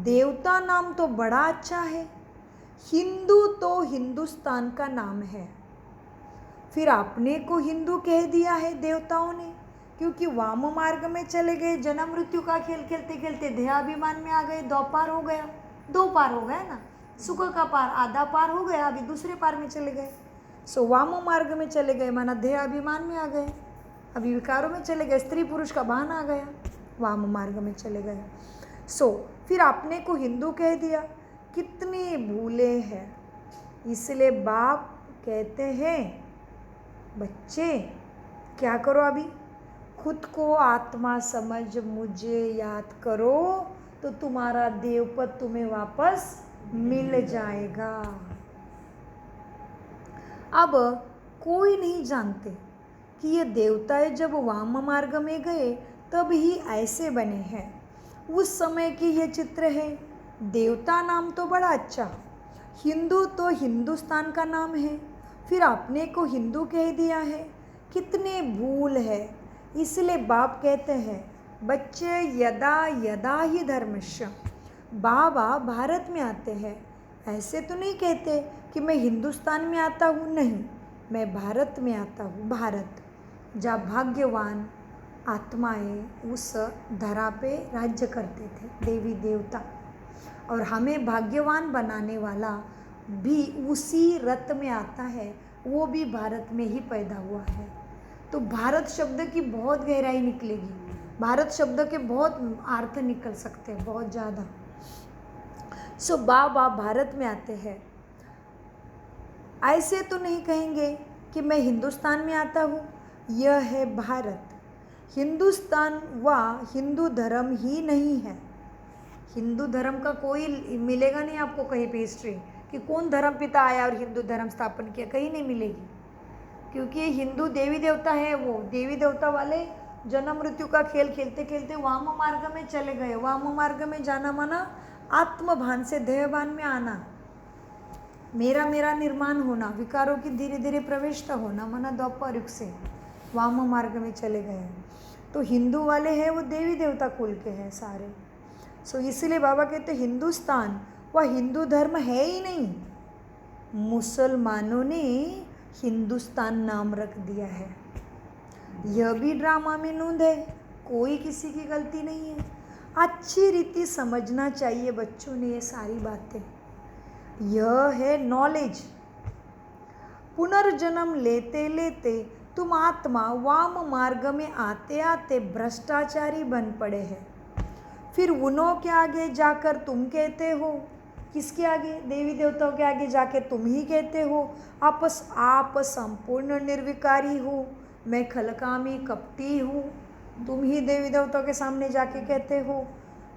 देवता नाम तो बड़ा अच्छा है। हिंदू तो हिंदुस्तान का नाम है। फिर अपने को हिंदू कह दिया है देवताओं ने, क्योंकि वाम मार्ग में चले गए, जन्म मृत्यु का खेल खेलते खेलते देहाभिमान में आ गए। 2 पार हो गया, 2 पार हो गया ना, सुख का पार आधा पार हो गया, अभी दूसरे पार में चले गए। सो वाम मार्ग में चले गए माना देहाभिमान में आ गए, अभी विकारों में चले गए, स्त्री पुरुष का बहान आ गया, वाम मार्ग में चले गए। सो फिर अपने को हिंदू कह दिया। कितनी भूले हैं। इसलिए बाप कहते हैं बच्चे क्या करो, अभी खुद को आत्मा समझ मुझे याद करो तो तुम्हारा देवपद तुम्हें वापस मिल जाएगा। अब कोई नहीं जानते कि ये देवताएं जब वाम मार्ग में गए तब ही ऐसे बने हैं। उस समय के ये चित्र है। देवता नाम तो बड़ा अच्छा, हिंदू तो हिंदुस्तान का नाम है, फिर अपने को हिंदू कह दिया है। कितने भूल है। इसलिए बाप कहते हैं बच्चे यदा यदा ही धर्मस्य। बाबा भारत में आते हैं, ऐसे तो नहीं कहते कि मैं हिंदुस्तान में आता हूँ, नहीं, मैं भारत में आता हूँ। भारत जहाँ भाग्यवान आत्माएं उस धरा पे राज्य करते थे, देवी देवता, और हमें भाग्यवान बनाने वाला भी उसी रथ में आता है, वो भी भारत में ही पैदा हुआ है। तो भारत शब्द की बहुत गहराई निकलेगी, भारत शब्द के बहुत अर्थ निकल सकते हैं, बहुत ज़्यादा। सो बाबा भारत में आते हैं, ऐसे तो नहीं कहेंगे कि मैं हिंदुस्तान में आता हूँ। यह है भारत। हिंदुस्तान व हिंदू धर्म ही नहीं है। हिंदू धर्म का कोई मिलेगा नहीं आपको कहीं पे हिस्ट्री कि कौन धर्म पिता आया और हिंदू धर्म स्थापन किया, कहीं नहीं मिलेगी। क्योंकि हिंदू देवी देवता है, वो देवी देवता वाले जन्म मृत्यु का खेल खेलते खेलते वाम मार्ग में चले गए। वाम मार्ग में जाना माना आत्मभान से देहभान में आना, मेरा मेरा निर्माण होना, विकारों की धीरे धीरे प्रवेशता होना, माना द्वापर युग से वाम मार्ग में चले गए। तो हिंदू वाले हैं वो देवी देवता कुल के हैं सारे। सो इसलिए बाबा कहते हिंदुस्तान वह हिंदू धर्म है ही नहीं, मुसलमानों ने हिंदुस्तान नाम रख दिया है। यह भी ड्रामा में नूंद है, कोई किसी की गलती नहीं है। अच्छी रीति समझना चाहिए बच्चों ने ये सारी बातें। यह है नॉलेज। पुनर्जन्म लेते लेते तुम आत्मा वाम मार्ग में आते आते भ्रष्टाचारी बन पड़े हैं। फिर उन्हों के आगे जाकर तुम कहते हो, किसके आगे? देवी देवताओं के आगे जाके तुम ही कहते हो आप संपूर्ण निर्विकारी हो, मैं खलकामी कपटी हूँ। तुम ही देवी देवताओं के सामने जाके कहते हो,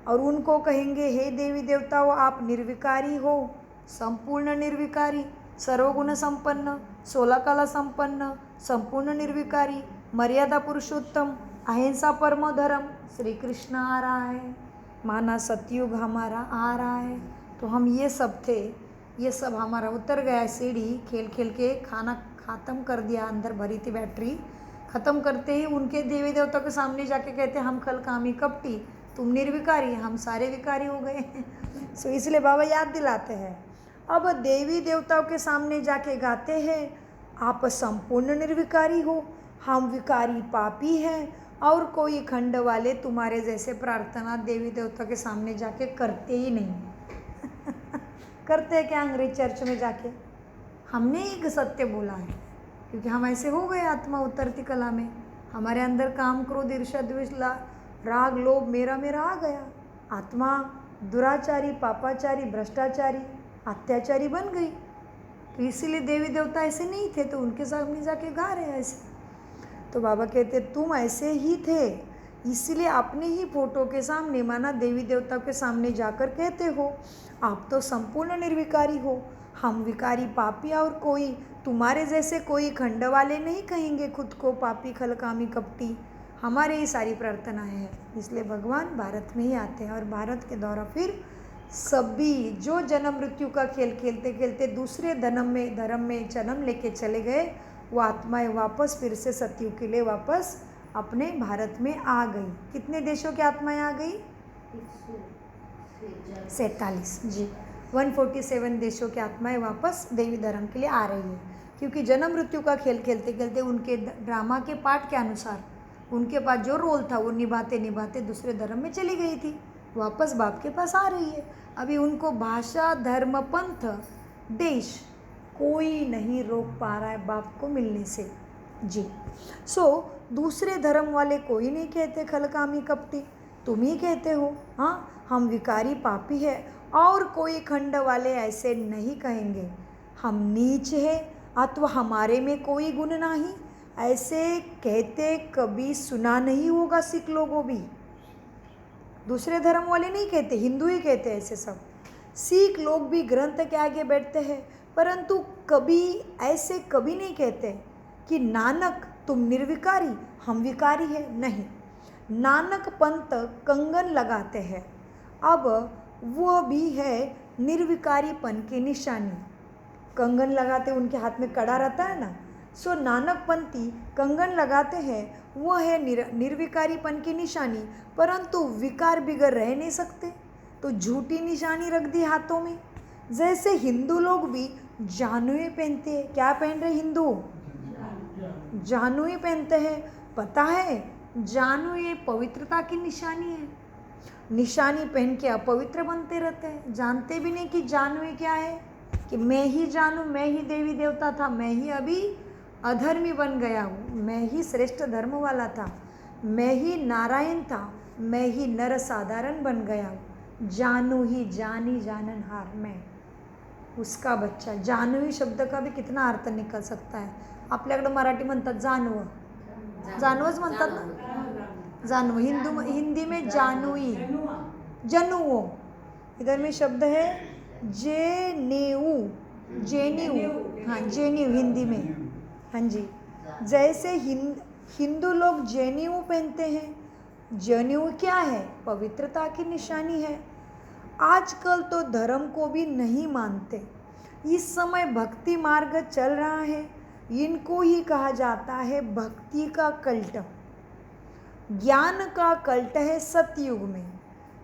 और उनको कहेंगे हे देवी देवताओं आप निर्विकारी हो, संपूर्ण निर्विकारी, सर्वगुण संपन्न, 16 कला संपन्न, संपूर्ण निर्विकारी, मर्यादा पुरुषोत्तम, अहिंसा परमो धर्म। श्री कृष्ण आ रहा है, माना सतयुग हमारा आ रहा है। तो हम ये सब थे, ये सब हमारा उतर गया सीढ़ी, खेल खेल के खाना ख़त्म कर दिया, अंदर भरी थी बैटरी, ख़त्म करते ही उनके देवी देवताओं के सामने जाके कहते हम खलकामी कपटी, तुम निर्विकारी, हम सारे विकारी हो गए। सो इसलिए बाबा याद दिलाते हैं। अब देवी देवताओं के सामने जाके गाते हैं आप संपूर्ण निर्विकारी हो, हम विकारी पापी हैं, और कोई खंड वाले तुम्हारे जैसे प्रार्थना देवी देवता के सामने जाके करते ही नहीं। करते हैं क्या अंग्रेज चर्च में जाके? हमने एक सत्य बोला है, क्योंकि हम ऐसे हो गए आत्मा उतरती कला में, हमारे अंदर काम क्रोध ईर्ष्या द्वेष राग लोभ मेरा मेरा आ गया, आत्मा दुराचारी पापाचारी भ्रष्टाचारी अत्याचारी बन गई। तो इसीलिए देवी देवता ऐसे नहीं थे, तो उनके सामने जाके गा रहे हैं ऐसे। तो बाबा कहते तुम ऐसे ही थे, इसलिए अपने ही फोटो के सामने माना देवी देवता के सामने जाकर कहते हो आप तो संपूर्ण निर्विकारी हो, हम विकारी पापी और कोई तुम्हारे जैसे कोई खंड वाले नहीं कहेंगे खुद को पापी खलकामी कपटी। हमारे ही सारी प्रार्थनाएं हैं, इसलिए भगवान भारत में ही आते हैं और भारत के द्वारा फिर सभी जो जन्म मृत्यु का खेल खेलते खेलते दूसरे धर्म में जन्म लेके चले गए, वो आत्माएं वापस फिर से सतयुग के लिए वापस अपने भारत में आ गई। कितने देशों की आत्माएं आ गई? 47 जी, 147 देशों की आत्माएं वापस देवी धर्म के लिए आ रही है, क्योंकि जन्म मृत्यु का खेल खेलते खेलते उनके ड्रामा के पार्ट के अनुसार उनके पास जो रोल था वो निभाते निभाते दूसरे धर्म में चली गई थी, वापस बाप के पास आ रही है। अभी उनको भाषा, धर्म, पंथ, देश कोई नहीं रोक पा रहा है बाप को मिलने से जी। दूसरे धर्म वाले कोई नहीं कहते खलकामी कपटी, तुम ही कहते हो। हाँ, हम विकारी पापी है और कोई खंड वाले ऐसे नहीं कहेंगे। हम नीच है अथवा हमारे में कोई गुण नहीं, ऐसे कहते कभी सुना नहीं होगा। सिख लोगों भी दूसरे धर्म वाले नहीं कहते, हिंदू ही कहते हैं ऐसे सब। सिख लोग भी ग्रंथ के आगे बैठते हैं, परंतु कभी ऐसे कभी नहीं कहते कि नानक तुम निर्विकारी हम विकारी है, नहीं। नानक पंथ कंगन लगाते हैं, अब वह भी है निर्विकारीपन की निशानी। कंगन लगाते उनके हाथ में कड़ा रहता है ना, नानक पंथी कंगन लगाते हैं, वह है निर्विकारीपन की निशानी, परंतु विकार बिगर रह नहीं सकते, तो झूठी निशानी रख दी हाथों में। जैसे हिंदू लोग भी जानुए पहनते हैं। क्या पहन रहे हिंदू? जानुए पहनते हैं। पता है जानुए पवित्रता की निशानी है। निशानी पहन के अपवित्र बनते रहते हैं, जानते भी नहीं कि जानुए क्या है, कि मैं ही जानू, मैं ही देवी देवता था, मैं ही अभी अधर्मी बन गया हूँ, मैं ही श्रेष्ठ धर्म वाला था, मैं ही नारायण था, मैं ही नर साधारण बन गया हूँ। जानू ही जानी जाननहार, मैं उसका बच्चा। जानवी शब्द का भी कितना अर्थ निकल सकता है। आपल्याकडं मराठी म्हणतात जानव, जानवच म्हणतात ना, जानव। हिंदी में जानवी, जनुओ। इधर में शब्द है जेनेऊ, जेन्यू, हाँ जेन्यू हिंदी में, हाँ जी। जैसे हिंदू लोग जेन्यू पहनते हैं। जनेऊ क्या है? पवित्रता की निशानी है। आजकल तो धर्म को भी नहीं मानते। इस समय भक्ति मार्ग चल रहा है, इनको ही कहा जाता है भक्ति का कल्ट। ज्ञान का कल्ट है सतयुग में।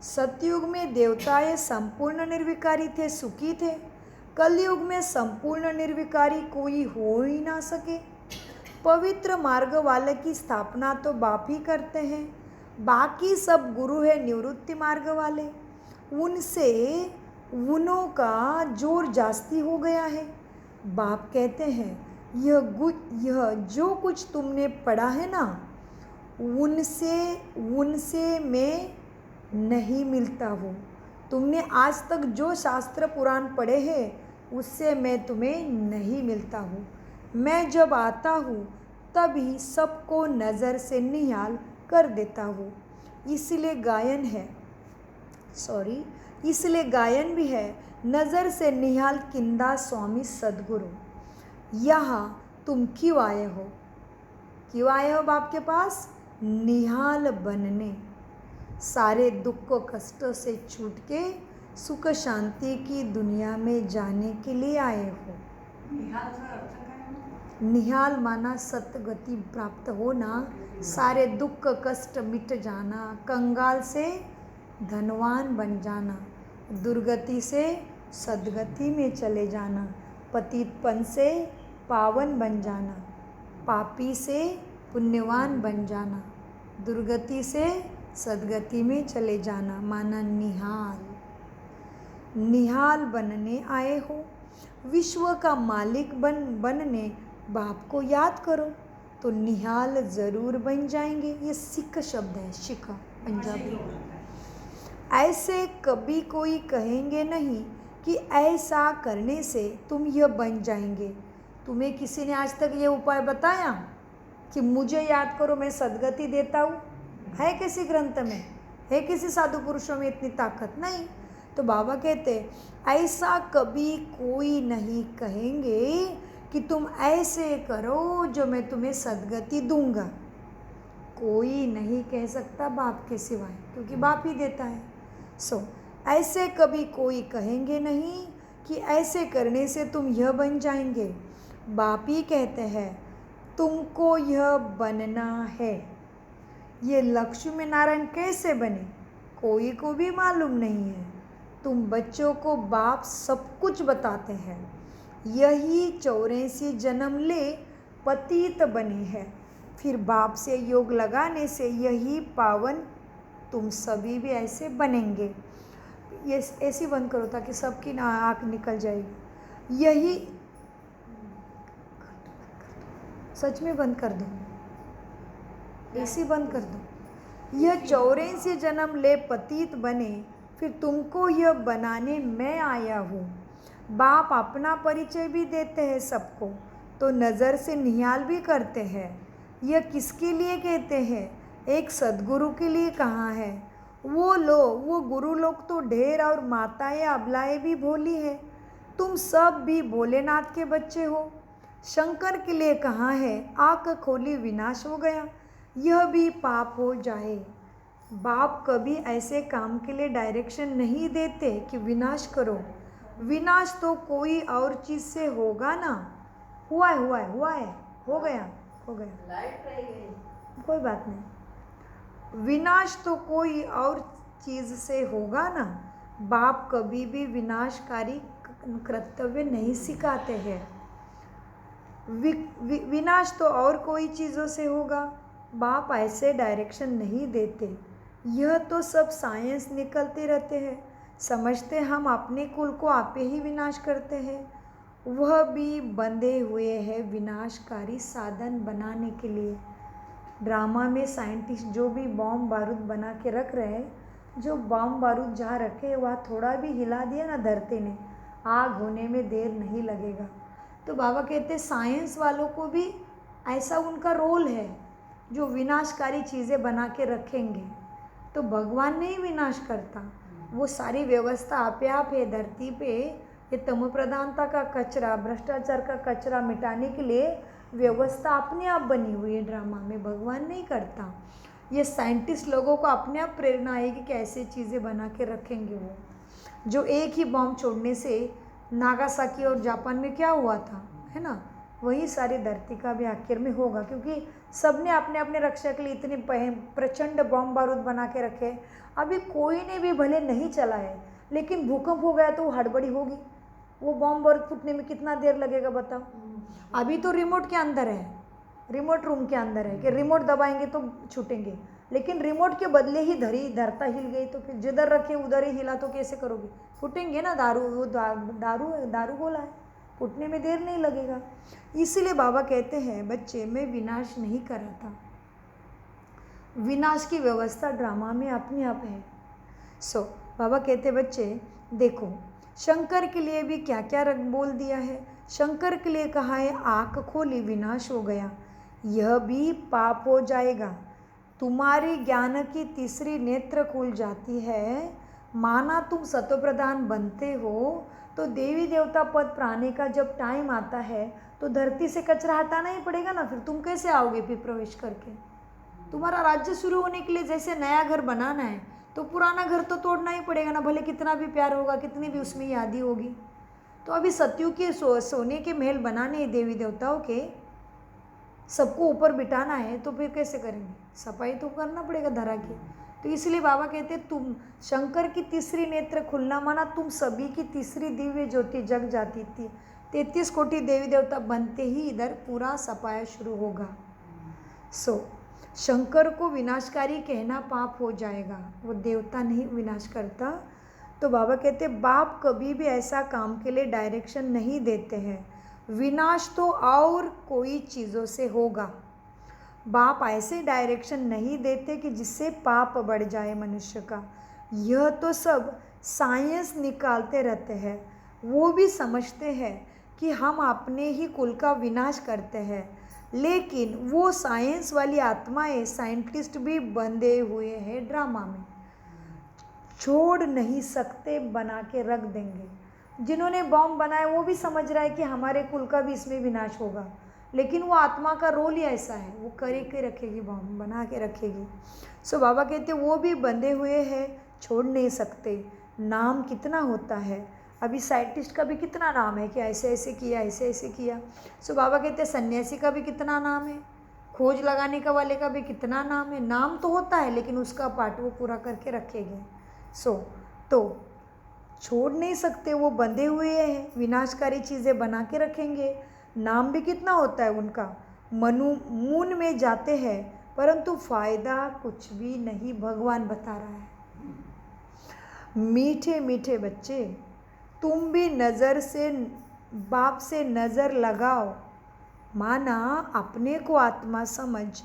सतयुग में देवताएं संपूर्ण निर्विकारी थे, सुखी थे। कलयुग में संपूर्ण निर्विकारी कोई हो ही ना सके। पवित्र मार्ग वाले की स्थापना तो बाप ही करते हैं, बाकी सब गुरु है निवृत्ति मार्ग वाले। उनसे उनों का जोर जास्ती हो गया है। बाप कहते हैं यह जो कुछ तुमने पढ़ा है ना, उनसे मैं नहीं मिलता हूँ। तुमने आज तक जो शास्त्र पुराण पढ़े हैं उससे मैं तुम्हें नहीं मिलता हूँ। मैं जब आता हूँ तभी सबको नज़र से निहाल कर देता हूँ। इसलिए गायन भी है, नज़र से निहाल किंदा स्वामी सद्गुरु। यहाँ तुम क्यों आए हो? क्यों आए हो बाप के पास? निहाल बनने, सारे दुख कष्टों से छूट के सुख शांति की दुनिया में जाने के लिए आए हो। निहाल माना सतगति प्राप्त होना, सारे दुख कष्ट मिट जाना, कंगाल से धनवान बन जाना, दुर्गति से सद्गति में चले जाना, पतितपन से पावन बन जाना, पापी से पुण्यवान बन जाना, दुर्गति से सद्गति में चले जाना, माना निहाल बनने आए हो। विश्व का मालिक बनने बाप को याद करो तो निहाल ज़रूर बन जाएंगे। ये सिख शब्द है, शिखा पंजाबी। ऐसे कभी कोई कहेंगे नहीं कि ऐसा करने से तुम यह बन जाएंगे। तुम्हें किसी ने आज तक ये उपाय बताया कि मुझे याद करो मैं सद्गति देता हूँ? है किसी ग्रंथ में? है किसी साधु पुरुषों में इतनी ताकत? नहीं। तो बाबा कहते ऐसा कभी कोई नहीं कहेंगे कि तुम ऐसे करो जो मैं तुम्हें सद्गति दूंगा। कोई नहीं कह सकता बाप के सिवाय, क्योंकि बाप ही देता है। ऐसे कभी कोई कहेंगे नहीं कि ऐसे करने से तुम यह बन जाएंगे। बाप ही कहते हैं तुमको यह बनना है। ये लक्ष्मी नारायण कैसे बने कोई को भी मालूम नहीं है। तुम बच्चों को बाप सब कुछ बताते हैं। यही 84 जन्म ले पतित बने हैं, फिर बाप से योग लगाने से यही पावन तुम सभी भी ऐसे बनेंगे। ये ऐसी बंद करो ताकि सबकी ना आँख निकल जाएगी। यही सच में बंद कर दो, ऐसी बंद कर दो। यह 84 जन्म ले पतित बने, फिर तुमको यह बनाने मैं आया हूँ। बाप अपना परिचय भी देते हैं सबको, तो नज़र से निहाल भी करते हैं। यह किसके लिए कहते हैं? एक सद्गुरु के लिए कहा है। वो गुरु लोग तो ढेर और माताएं अबलाएं भी भोली है। तुम सब भी भोलेनाथ के बच्चे हो। शंकर के लिए कहा है आँख खोली विनाश हो गया, यह भी पाप हो जाए। बाप कभी ऐसे काम के लिए डायरेक्शन नहीं देते कि विनाश करो। विनाश तो कोई और चीज़ से होगा ना। हुआ है, हो गया लाइट रह गई। कोई बात नहीं। विनाश तो कोई और चीज़ से होगा ना। बाप कभी भी विनाशकारी कर्तव्य नहीं सिखाते हैं। विनाश तो और कोई चीज़ों से होगा। बाप ऐसे डायरेक्शन नहीं देते। यह तो सब साइंस निकलते रहते हैं, समझते हम अपने कुल को आपे ही विनाश करते हैं। वह भी बंधे हुए हैं विनाशकारी साधन बनाने के लिए। ड्रामा में साइंटिस्ट जो भी बॉम्ब बारूद बना के रख रहे हैं, जो बॉम्ब बारूद जहाँ रखे वहाँ थोड़ा भी हिला दिया ना धरती ने, आग होने में देर नहीं लगेगा। तो बाबा कहते साइंस वालों को भी ऐसा उनका रोल है, जो विनाशकारी चीज़ें बना के रखेंगे। तो भगवान नहीं विनाश करता, वो सारी व्यवस्था आपे आप है धरती पे। ये तमो प्रधानता का कचरा, भ्रष्टाचार का कचरा मिटाने के लिए व्यवस्था अपने आप बनी हुई है ड्रामा में, भगवान नहीं करता। ये साइंटिस्ट लोगों को अपने आप प्रेरणा आएगी कि ऐसे चीज़ें बना के रखेंगे। वो जो एक ही बॉम्ब छोड़ने से नागासाकी और जापान में क्या हुआ था, है ना, वही सारी धरती का भी आखिर में होगा, क्योंकि सबने अपने अपने रक्षा के लिए इतने प्रचंड बॉम्ब बारूद बना के रखे। अभी कोई ने भी भले नहीं चला है, लेकिन भूकंप हो गया तो हड़बड़ी होगी। वो बॉम्ब बारूद फूटने में कितना देर लगेगा बताओ। अभी तो रिमोट के अंदर है, रिमोट रूम के अंदर है कि रिमोट दबाएंगे तो छूटेंगे, लेकिन रिमोट के बदले ही धरता हिल गई तो फिर जिधर रखे उधर ही हिला तो कैसे करोगे? फूटेंगे ना। दारू गोला है, फूटने में देर नहीं लगेगा। इसीलिए बाबा कहते हैं बच्चे मैं विनाश नहीं कर रहा था, विनाश की व्यवस्था ड्रामा में अपने आप है। बाबा कहते बच्चे देखो शंकर के लिए भी क्या क्या रंग बोल दिया है। शंकर के लिए कहा है आँख खोली विनाश हो गया, यह भी पाप हो जाएगा। तुम्हारी ज्ञान की तीसरी नेत्र खुल जाती है, माना तुम सतोप्रधान बनते हो, तो देवी देवता पद प्राणी का जब टाइम आता है तो धरती से कचरा हटाना ही पड़ेगा ना। फिर तुम कैसे आओगे फिर प्रवेश करके? तुम्हारा राज्य शुरू होने के लिए जैसे नया घर बनाना है तो पुराना घर तो तोड़ना ही पड़ेगा ना, भले कितना भी प्यार होगा, कितनी भी उसमें यादी होगी। तो अभी सत्यु के सोने के महल बनाने हैं देवी देवताओं के, सबको ऊपर बिठाना है, तो फिर कैसे करेंगे? सफाई तो करना पड़ेगा धरा की। तो इसलिए बाबा कहते तुम शंकर की तीसरी नेत्र खुलना, माना तुम सभी की तीसरी दिव्य ज्योति जग जाती थी। 33 कोटि देवी देवता बनते ही इधर पूरा सफाया शुरू होगा। शंकर को विनाशकारी कहना पाप हो जाएगा, वो देवता नहीं विनाश करता। तो बाबा कहते बाप कभी भी ऐसा काम के लिए डायरेक्शन नहीं देते हैं। विनाश तो और कोई चीज़ों से होगा। बाप ऐसे डायरेक्शन नहीं देते कि जिससे पाप बढ़ जाए मनुष्य का। यह तो सब साइंस निकालते रहते हैं। वो भी समझते हैं कि हम अपने ही कुल का विनाश करते हैं, लेकिन वो साइंस वाली आत्माएं साइंटिस्ट भी बंधे हुए हैं ड्रामा में। छोड़ नहीं सकते, बना के रख देंगे। जिन्होंने बॉम्ब बनाया वो भी समझ रहा है कि हमारे कुल का भी इसमें विनाश होगा, लेकिन वो आत्मा का रोल ही ऐसा है, वो करे के रखेगी, बॉम्ब बना के रखेगी। सो बाबा कहते वो भी बंधे हुए हैं, छोड़ नहीं सकते। नाम कितना होता है, अभी साइंटिस्ट का भी कितना नाम है कि ऐसे ऐसे किया, ऐसे ऐसे किया। सो बाबा कहते सन्यासी का भी कितना नाम है, खोज लगाने का वाले का भी कितना नाम है। नाम तो होता है लेकिन उसका पार्ट वो पूरा करके रखेंगे। तो छोड़ नहीं सकते, वो बंधे हुए हैं, विनाशकारी चीज़ें बना के रखेंगे। नाम भी कितना होता है उनका, मून में जाते हैं परंतु फ़ायदा कुछ भी नहीं, भगवान बता रहा है। मीठे मीठे बच्चे, तुम भी नज़र से, बाप से नज़र लगाओ, माना अपने को आत्मा समझ,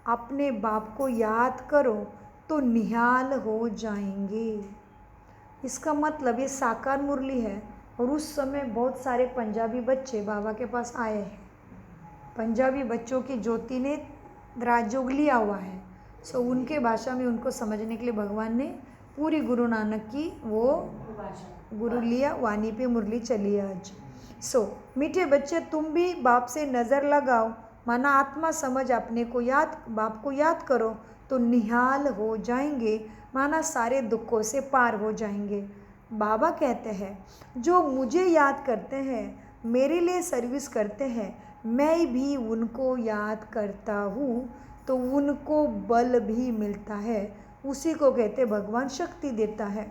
अपने बाप को याद करो तो निहाल हो जाएंगे। इसका मतलब ये साकार मुरली है। और उस समय बहुत सारे पंजाबी बच्चे बाबा के पास आए हैं। पंजाबी बच्चों की ज्योति ने राजयोग लिया हुआ है। सो उनके भाषा में उनको समझने के लिए भगवान ने पूरी गुरु नानक की वो गुरु लिया, वाणी पे मुरली चली आज। सो मीठे बच्चे, तुम भी बाप से नज़र लगाओ, माना आत्मा समझ, अपने को याद, बाप को याद करो तो निहाल हो जाएंगे, माना सारे दुखों से पार हो जाएंगे। बाबा कहते हैं जो मुझे याद करते हैं, मेरे लिए सर्विस करते हैं, मैं भी उनको याद करता हूँ तो उनको बल भी मिलता है। उसी को कहते भगवान शक्ति देता है।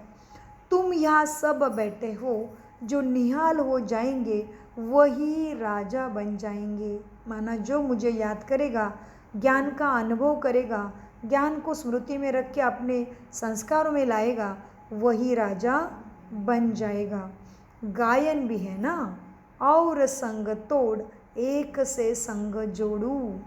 तुम यहाँ सब बैठे हो, जो निहाल हो जाएंगे वही राजा बन जाएंगे। माना जो मुझे याद करेगा, ज्ञान का अनुभव करेगा, ज्ञान को स्मृति में रख के अपने संस्कारों में लाएगा, वही राजा बन जाएगा। गायन भी है ना, और संग तोड़ एक से संग जोड़ू।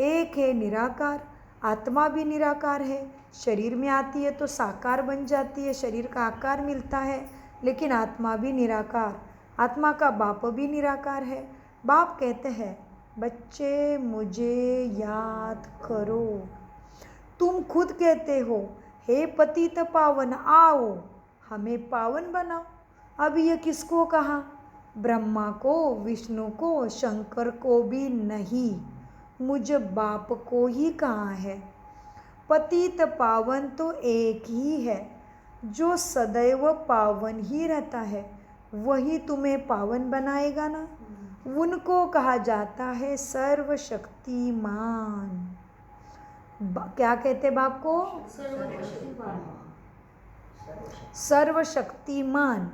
एक है निराकार, आत्मा भी निराकार है, शरीर में आती है तो साकार बन जाती है, शरीर का आकार मिलता है, लेकिन आत्मा भी निराकार, आत्मा का बाप भी निराकार है। बाप कहते हैं बच्चे मुझे याद करो। तुम खुद कहते हो हे पतित पावन, आओ हमें पावन बनाओ। अब ये किसको कहा, ब्रह्मा को, विष्णु को, शंकर को भी नहीं, मुझ बाप को ही कहा है। पतित पावन तो एक ही है, जो सदैव पावन ही रहता है, वही तुम्हें पावन बनाएगा ना। उनको कहा जाता है सर्वशक्तिमान। क्या कहते बाप को, सर्वशक्तिमान।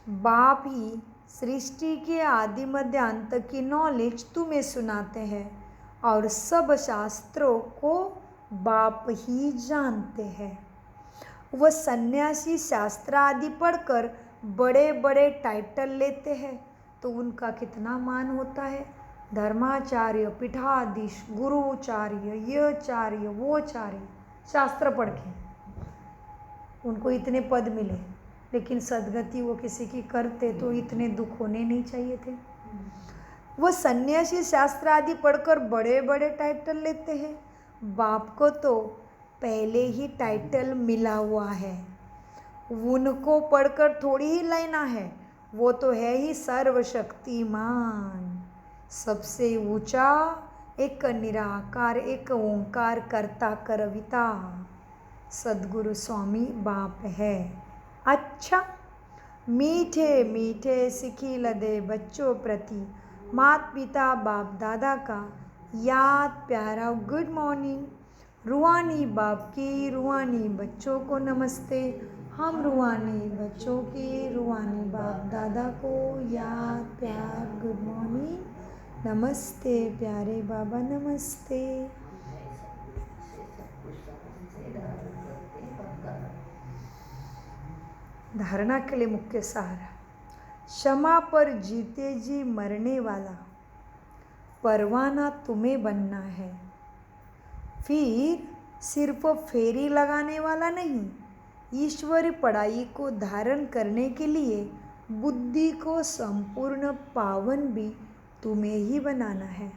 बाप ही सृष्टि के आदि मध्य अंत की नॉलेज तुम्हें सुनाते हैं, और सब शास्त्रों को बाप ही जानते हैं। वह सन्यासी शास्त्र आदि पढ़कर बड़े बड़े टाइटल लेते हैं तो उनका कितना मान होता है, धर्माचार्य, पीठाधीश, गुरुचार्य, ये चार्य, वो चार्य, शास्त्र पढ़ के उनको इतने पद मिले, लेकिन सदगति वो किसी की करते तो इतने दुख होने नहीं चाहिए थे। वो सन्यासी शास्त्र आदि पढ़कर बड़े बड़े टाइटल लेते हैं, बाप को तो पहले ही टाइटल मिला हुआ है, उनको पढ़कर थोड़ी ही लेना है, वो तो है ही सर्वशक्तिमान, सबसे ऊंचा, एक निराकार, एक ओंकार कर्ता करविता सद्गुरु स्वामी बाप है। अच्छा, मीठे मीठे सिखी लदे बच्चों प्रति माता पिता बाप दादा का याद प्यारा गुड मॉर्निंग। रूहानी बाप की रूहानी बच्चों को नमस्ते। हम रूहानी बच्चों की रूहानी बाप दादा को याद प्यार गुड मॉर्निंग, नमस्ते प्यारे बाबा, नमस्ते। धारणा के लिए मुख्य सार, क्षमा पर जीते जी मरने वाला परवाना तुम्हें बनना है, फिर सिर्फ फेरी लगाने वाला नहीं, ईश्वरी पढ़ाई को धारण करने के लिए बुद्धि को संपूर्ण पावन भी तुम्हें ही बनाना है।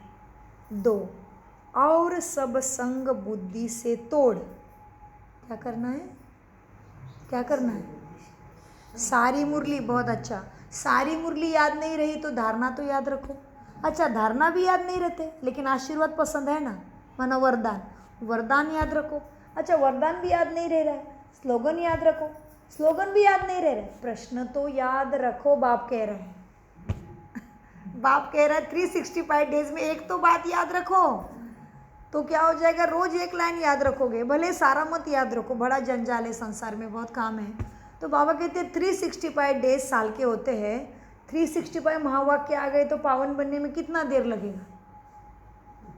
2, और सब संग बुद्धि से तोड़, क्या करना है, क्या करना है? सारी मुरली, बहुत अच्छा। सारी मुरली याद नहीं रही तो धारणा तो याद रखो। अच्छा, धारणा भी याद नहीं रहते लेकिन आशीर्वाद पसंद है ना, मानो वरदान, वरदान याद रखो। अच्छा, वरदान भी याद नहीं रह रहा है, स्लोगन याद रखो, स्लोगन भी याद नहीं रह रहा है, प्रश्न तो याद रखो। बाप कह रहे हैं, बाप कह रहा है 365 डेज में एक तो बात याद रखो, तो क्या हो जाएगा? रोज एक लाइन याद रखोगे, भले सारा मत याद रखो, बड़ा जंजाल है संसार में, बहुत काम है। तो बाबा कहते हैं 365 डेज साल के होते हैं, 365 महावाक्य आ गए तो पावन बनने में कितना देर लगेगा?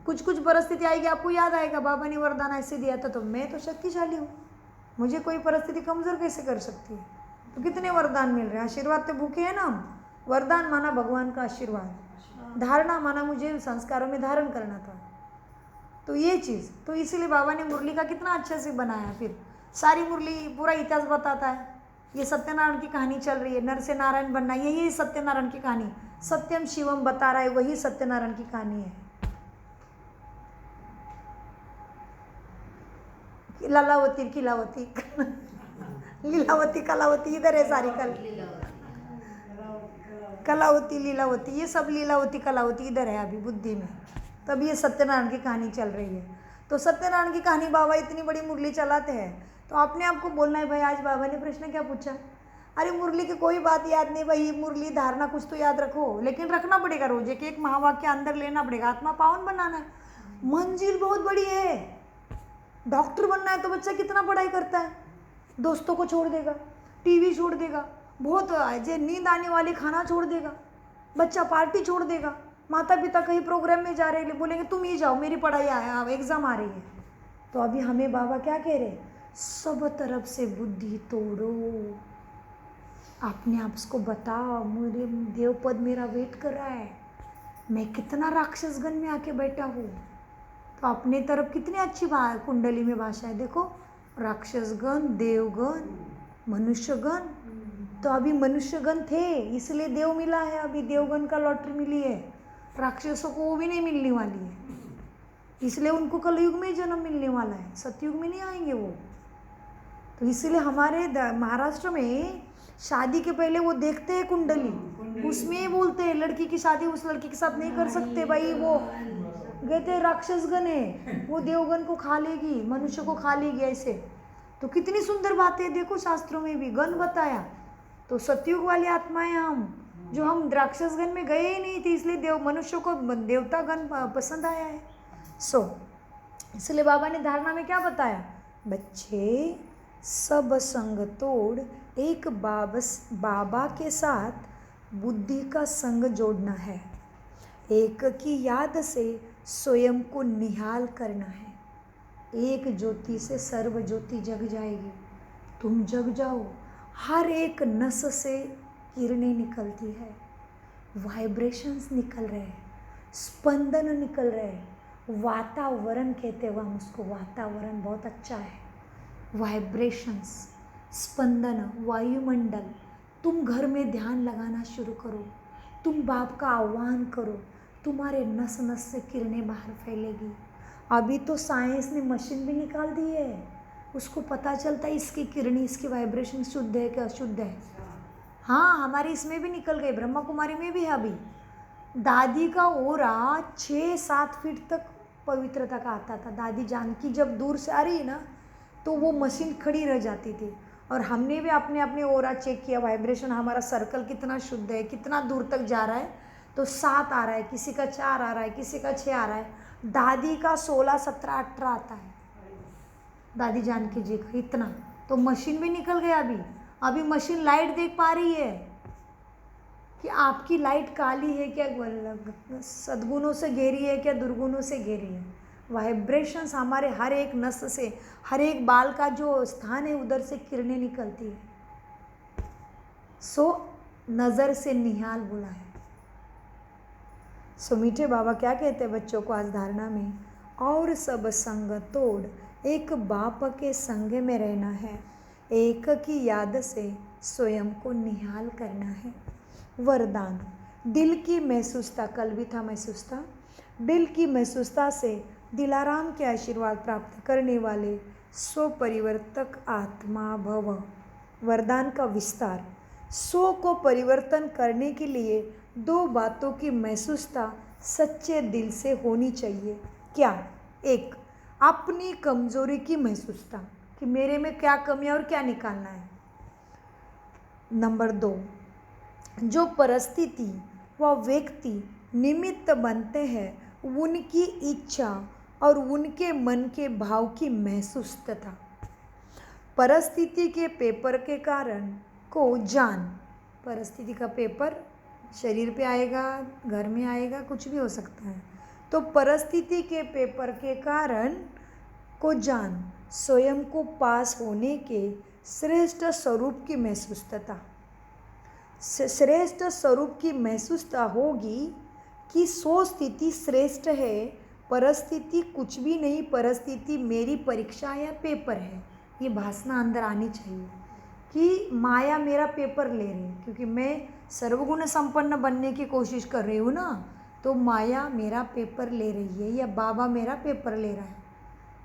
कुछ कुछ परिस्थिति आएगी, आपको याद आएगा बाबा ने वरदान ऐसे दिया था तो मैं तो शक्तिशाली हूँ, मुझे कोई परिस्थिति कमज़ोर कैसे कर सकती है? तो कितने वरदान मिल रहे हैं, आशीर्वाद तो भूखे हैं ना हम। वरदान माना भगवान का आशीर्वाद, धारणा माना मुझे संस्कारों में धारण करना था, तो ये चीज़, तो इसीलिए बाबा ने मुरली का कितना अच्छे से बनाया। फिर सारी मुरली पूरा इतिहास बताता है, ये सत्यनारायण की कहानी चल रही है, नर से नारायण बनना, यही सत्यनारायण की कहानी, सत्यम शिवम बता रहा है, वही सत्यनारायण की कहानी है। लालावती किलावती लीलावती कलावती, इधर है सारी कलावती लीलावती, ये सब लीलावती कलावती इधर है अभी बुद्धि में। तब ये सत्यनारायण की कहानी चल रही है। तो सत्यनारायण की कहानी बाबा इतनी बड़ी मुरली चलाते हैं, तो आपने आपको बोलना है भाई आज बाबा ने प्रश्न क्या पूछा? अरे मुरली की कोई बात याद नहीं भाई, मुरली धारणा कुछ तो याद रखो, लेकिन रखना पड़ेगा रोज, एक एक महावाक्य अंदर लेना पड़ेगा, आत्मा पावन बनाना है। मंजिल बहुत बड़ी है, डॉक्टर बनना है तो बच्चा कितना पढ़ाई करता है, दोस्तों को छोड़ देगा, टीवी छोड़ देगा, बहुत जो नींद आने वाली खाना छोड़ देगा, बच्चा पार्टी छोड़ देगा, माता पिता कहीं प्रोग्राम में जा रहे हैं बोलेंगे तुम ही जाओ मेरी पढ़ाई एग्ज़ाम आ रही है। तो अभी हमें बाबा क्या कह रहे, सब तरफ से बुद्धि तोड़ो, अपने आप को बताओ मुझे देवपद मेरा वेट कर रहा है, मैं कितना राक्षसगण में आके बैठा हूँ। तो अपने तरफ कितनी अच्छी कुंडली में भाषा है, देखो राक्षसगण, देवगण, मनुष्यगण। तो अभी मनुष्यगण थे इसलिए देव मिला है, अभी देवगण का लॉटरी मिली है, राक्षसों को वो भी नहीं मिलने वाली है, इसलिए उनको कलयुग में जन्म मिलने वाला है, सतयुग में नहीं आएंगे वो। तो इसलिए हमारे महाराष्ट्र में शादी के पहले वो देखते हैं कुंडली, उसमें बोलते हैं लड़की की शादी उस लड़की के साथ नहीं कर सकते भाई, वो कहते राक्षसगण है, वो देवगण को खा लेगी, मनुष्य को खा लेगी ऐसे। तो कितनी सुंदर बातें देखो शास्त्रों में भी गण बताया। तो सतयुग वाली आत्माएं हम, जो हम राक्षसगण में गए ही नहीं थे, इसलिए देव मनुष्य को देवता गण पसंद आया है। इसलिए बाबा ने धारणा में क्या बताया, बच्चे सब संग तोड़ एक बाबा के साथ बुद्धि का संग जोड़ना है, एक की याद से स्वयं को निहाल करना है, एक ज्योति से सर्व ज्योति जग जाएगी, तुम जग जाओ। हर एक नस से किरणें निकलती है, वाइब्रेशंस निकल रहे हैं, स्पंदन निकल रहे हैं, वातावरण कहते हैं हम उसको, वातावरण बहुत अच्छा है, वाइब्रेशंस, स्पंदन, वायुमंडल। तुम घर में ध्यान लगाना शुरू करो, तुम बाप का आह्वान करो, तुम्हारे नस नस से किरणें बाहर फैलेगी। अभी तो साइंस ने मशीन भी निकाल दी है, उसको पता चलता है इसकी किरणें, इसकी वाइब्रेशन शुद्ध है कि अशुद्ध है। हाँ, हमारी इसमें भी निकल गए, ब्रह्मा कुमारी में भी है। अभी दादी का ओरा 6-7 फीट तक पवित्रता का आता था। दादी जानकी जब दूर से आ रही है ना तो वो मशीन खड़ी रह जाती थी, और हमने भी अपने अपने ओरा चेक किया, वाइब्रेशन हमारा सर्कल कितना शुद्ध है, कितना दूर तक जा रहा है। तो 7 आ रहा है, किसी का 4 आ रहा है, किसी का 6 आ रहा है, दादी का 16, 17, 18 आता है, दादी जानकी जी का इतना। तो मशीन भी निकल गया। अभी मशीन लाइट देख पा रही है कि आपकी लाइट काली है क्या, सद्गुणों से घेरी है क्या, दुर्गुणों से घेरी है। वाइब्रेशंस हमारे हर एक नस से, हर एक बाल का जो स्थान है उधर से किरणें निकलती है। नज़र से निहाल बोला है। मीठे बाबा क्या कहते हैं बच्चों को आज धारणा में, और सब संग तोड़ एक बाप के संग में रहना है, एक की याद से स्वयं को निहाल करना है। वरदान, दिल की महसूसता, कल भी था महसूसता, दिल की महसूसता से दिलाराम के आशीर्वाद प्राप्त करने वाले स्वपरिवर्तक आत्मा भव। वरदान का विस्तार। 100 को परिवर्तन करने के लिए 2 बातों की महसूसता सच्चे दिल से होनी चाहिए। क्या? 1, अपनी कमजोरी की महसूसता कि मेरे में क्या कमी है और क्या निकालना है। नंबर 2, जो परिस्थिति व व्यक्ति निमित्त बनते हैं उनकी इच्छा और उनके मन के भाव की महसूसता। परिस्थिति के पेपर के कारण को जान। परिस्थिति का पेपर शरीर पे आएगा, घर में आएगा, कुछ भी हो सकता है। तो परिस्थिति के पेपर के कारण को जान स्वयं को पास होने के श्रेष्ठ स्वरूप की महसूसता। श्रेष्ठ स्वरूप की महसूसता होगी कि सो स्थिति श्रेष्ठ है, परिस्थिति कुछ भी नहीं, परिस्थिति मेरी परीक्षा या पेपर है। ये भावना अंदर आनी चाहिए कि माया मेरा पेपर ले रही है, क्योंकि मैं सर्वगुण संपन्न बनने की कोशिश कर रही हूँ ना, तो माया मेरा पेपर ले रही है या बाबा मेरा पेपर ले रहा है।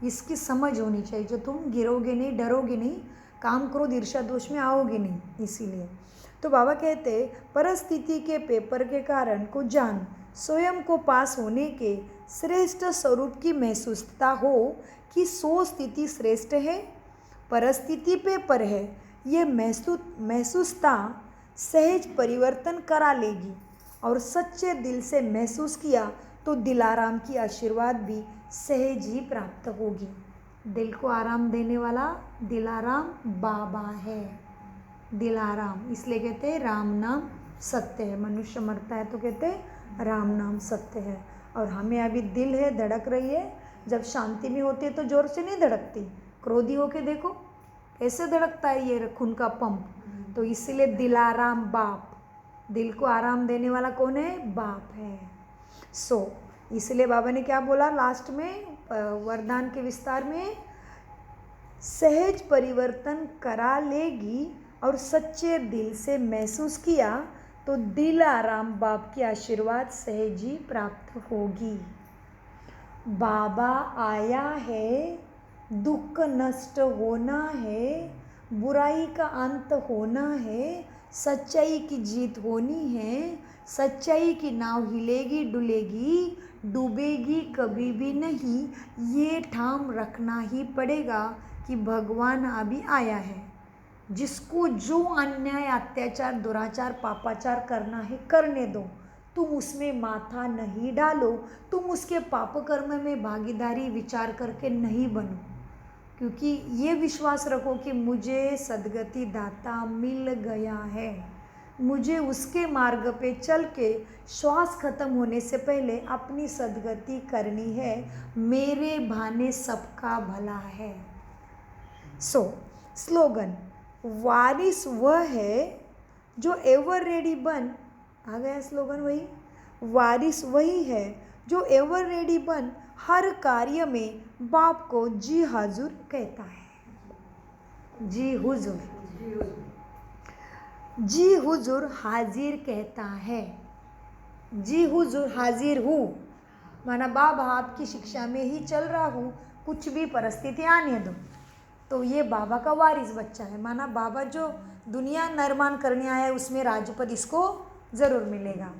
इसकी समझ होनी चाहिए। जो तुम गिरोगे नहीं, डरोगे नहीं, काम क्रोध ईर्ष्या दोष में आओगे नहीं। इसीलिए तो बाबा कहते परिस्थिति के पेपर के कारण को जान स्वयं को पास होने के श्रेष्ठ स्वरूप की महसूसता हो कि सो स्थिति श्रेष्ठ है, परिस्थिति पेपर है। ये महसूसता सहज परिवर्तन करा लेगी और सच्चे दिल से महसूस किया तो दिलाराम की आशीर्वाद भी सहज ही प्राप्त होगी। दिल को आराम देने वाला दिलाराम बाबा है। दिलाराम इसलिए कहते हैं राम नाम सत्य है। मनुष्य मरता है तो कहते हैं राम नाम सत्य है। और हमें अभी दिल है, धड़क रही है। जब शांति में होती है तो जोर से नहीं धड़कती, क्रोधी होके देखो कैसे धड़कता है ये खून का पंप। तो इसीलिए दिलाराम बाप, दिल को आराम देने वाला कौन है? बाप है। इसलिए बाबा ने क्या बोला लास्ट में वरदान के विस्तार में? सहज परिवर्तन करा लेगी और सच्चे दिल से महसूस किया तो दिलाराम बाप की आशीर्वाद सहज ही प्राप्त होगी। बाबा आया है, दुख नष्ट होना है, बुराई का अंत होना है, सच्चाई की जीत होनी है। सच्चाई की नाव हिलेगी डुलेगी, डूबेगी कभी भी नहीं। ये ठाम रखना ही पड़ेगा कि भगवान अभी आया है। जिसको जो अन्याय अत्याचार दुराचार पापाचार करना है करने दो, तुम उसमें माथा नहीं डालो, तुम उसके पाप कर्म में भागीदारी विचार करके नहीं बनो। क्योंकि ये विश्वास रखो कि मुझे सद्गति दाता मिल गया है, मुझे उसके मार्ग पे चल के श्वास खत्म होने से पहले अपनी सद्गति करनी है। मेरे भाने सबका भला है। स्लोगन, वारिस वह है जो एवर रेडी बन। आ गया स्लोगन वही, वारिस वही है जो एवर रेडी बन हर कार्य में बाप को जी हाजुर कहता है। जी हुजूर, जी हुजूर हाजिर कहता है। जी हुजूर हाजिर हूँ, माना बाबा आपकी शिक्षा में ही चल रहा हूँ, कुछ भी परिस्थिति आने दो। तो ये बाबा का वारिस बच्चा है, माना बाबा जो दुनिया निर्माण करने आया है उसमें राजपद इसको ज़रूर मिलेगा।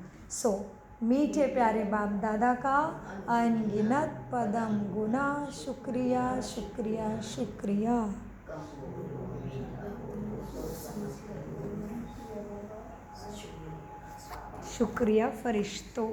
मीठे प्यारे बाप दादा का अनगिनत पदम गुना शुक्रिया शुक्रिया शुक्रिया। शुक्रिया फरिश्तों।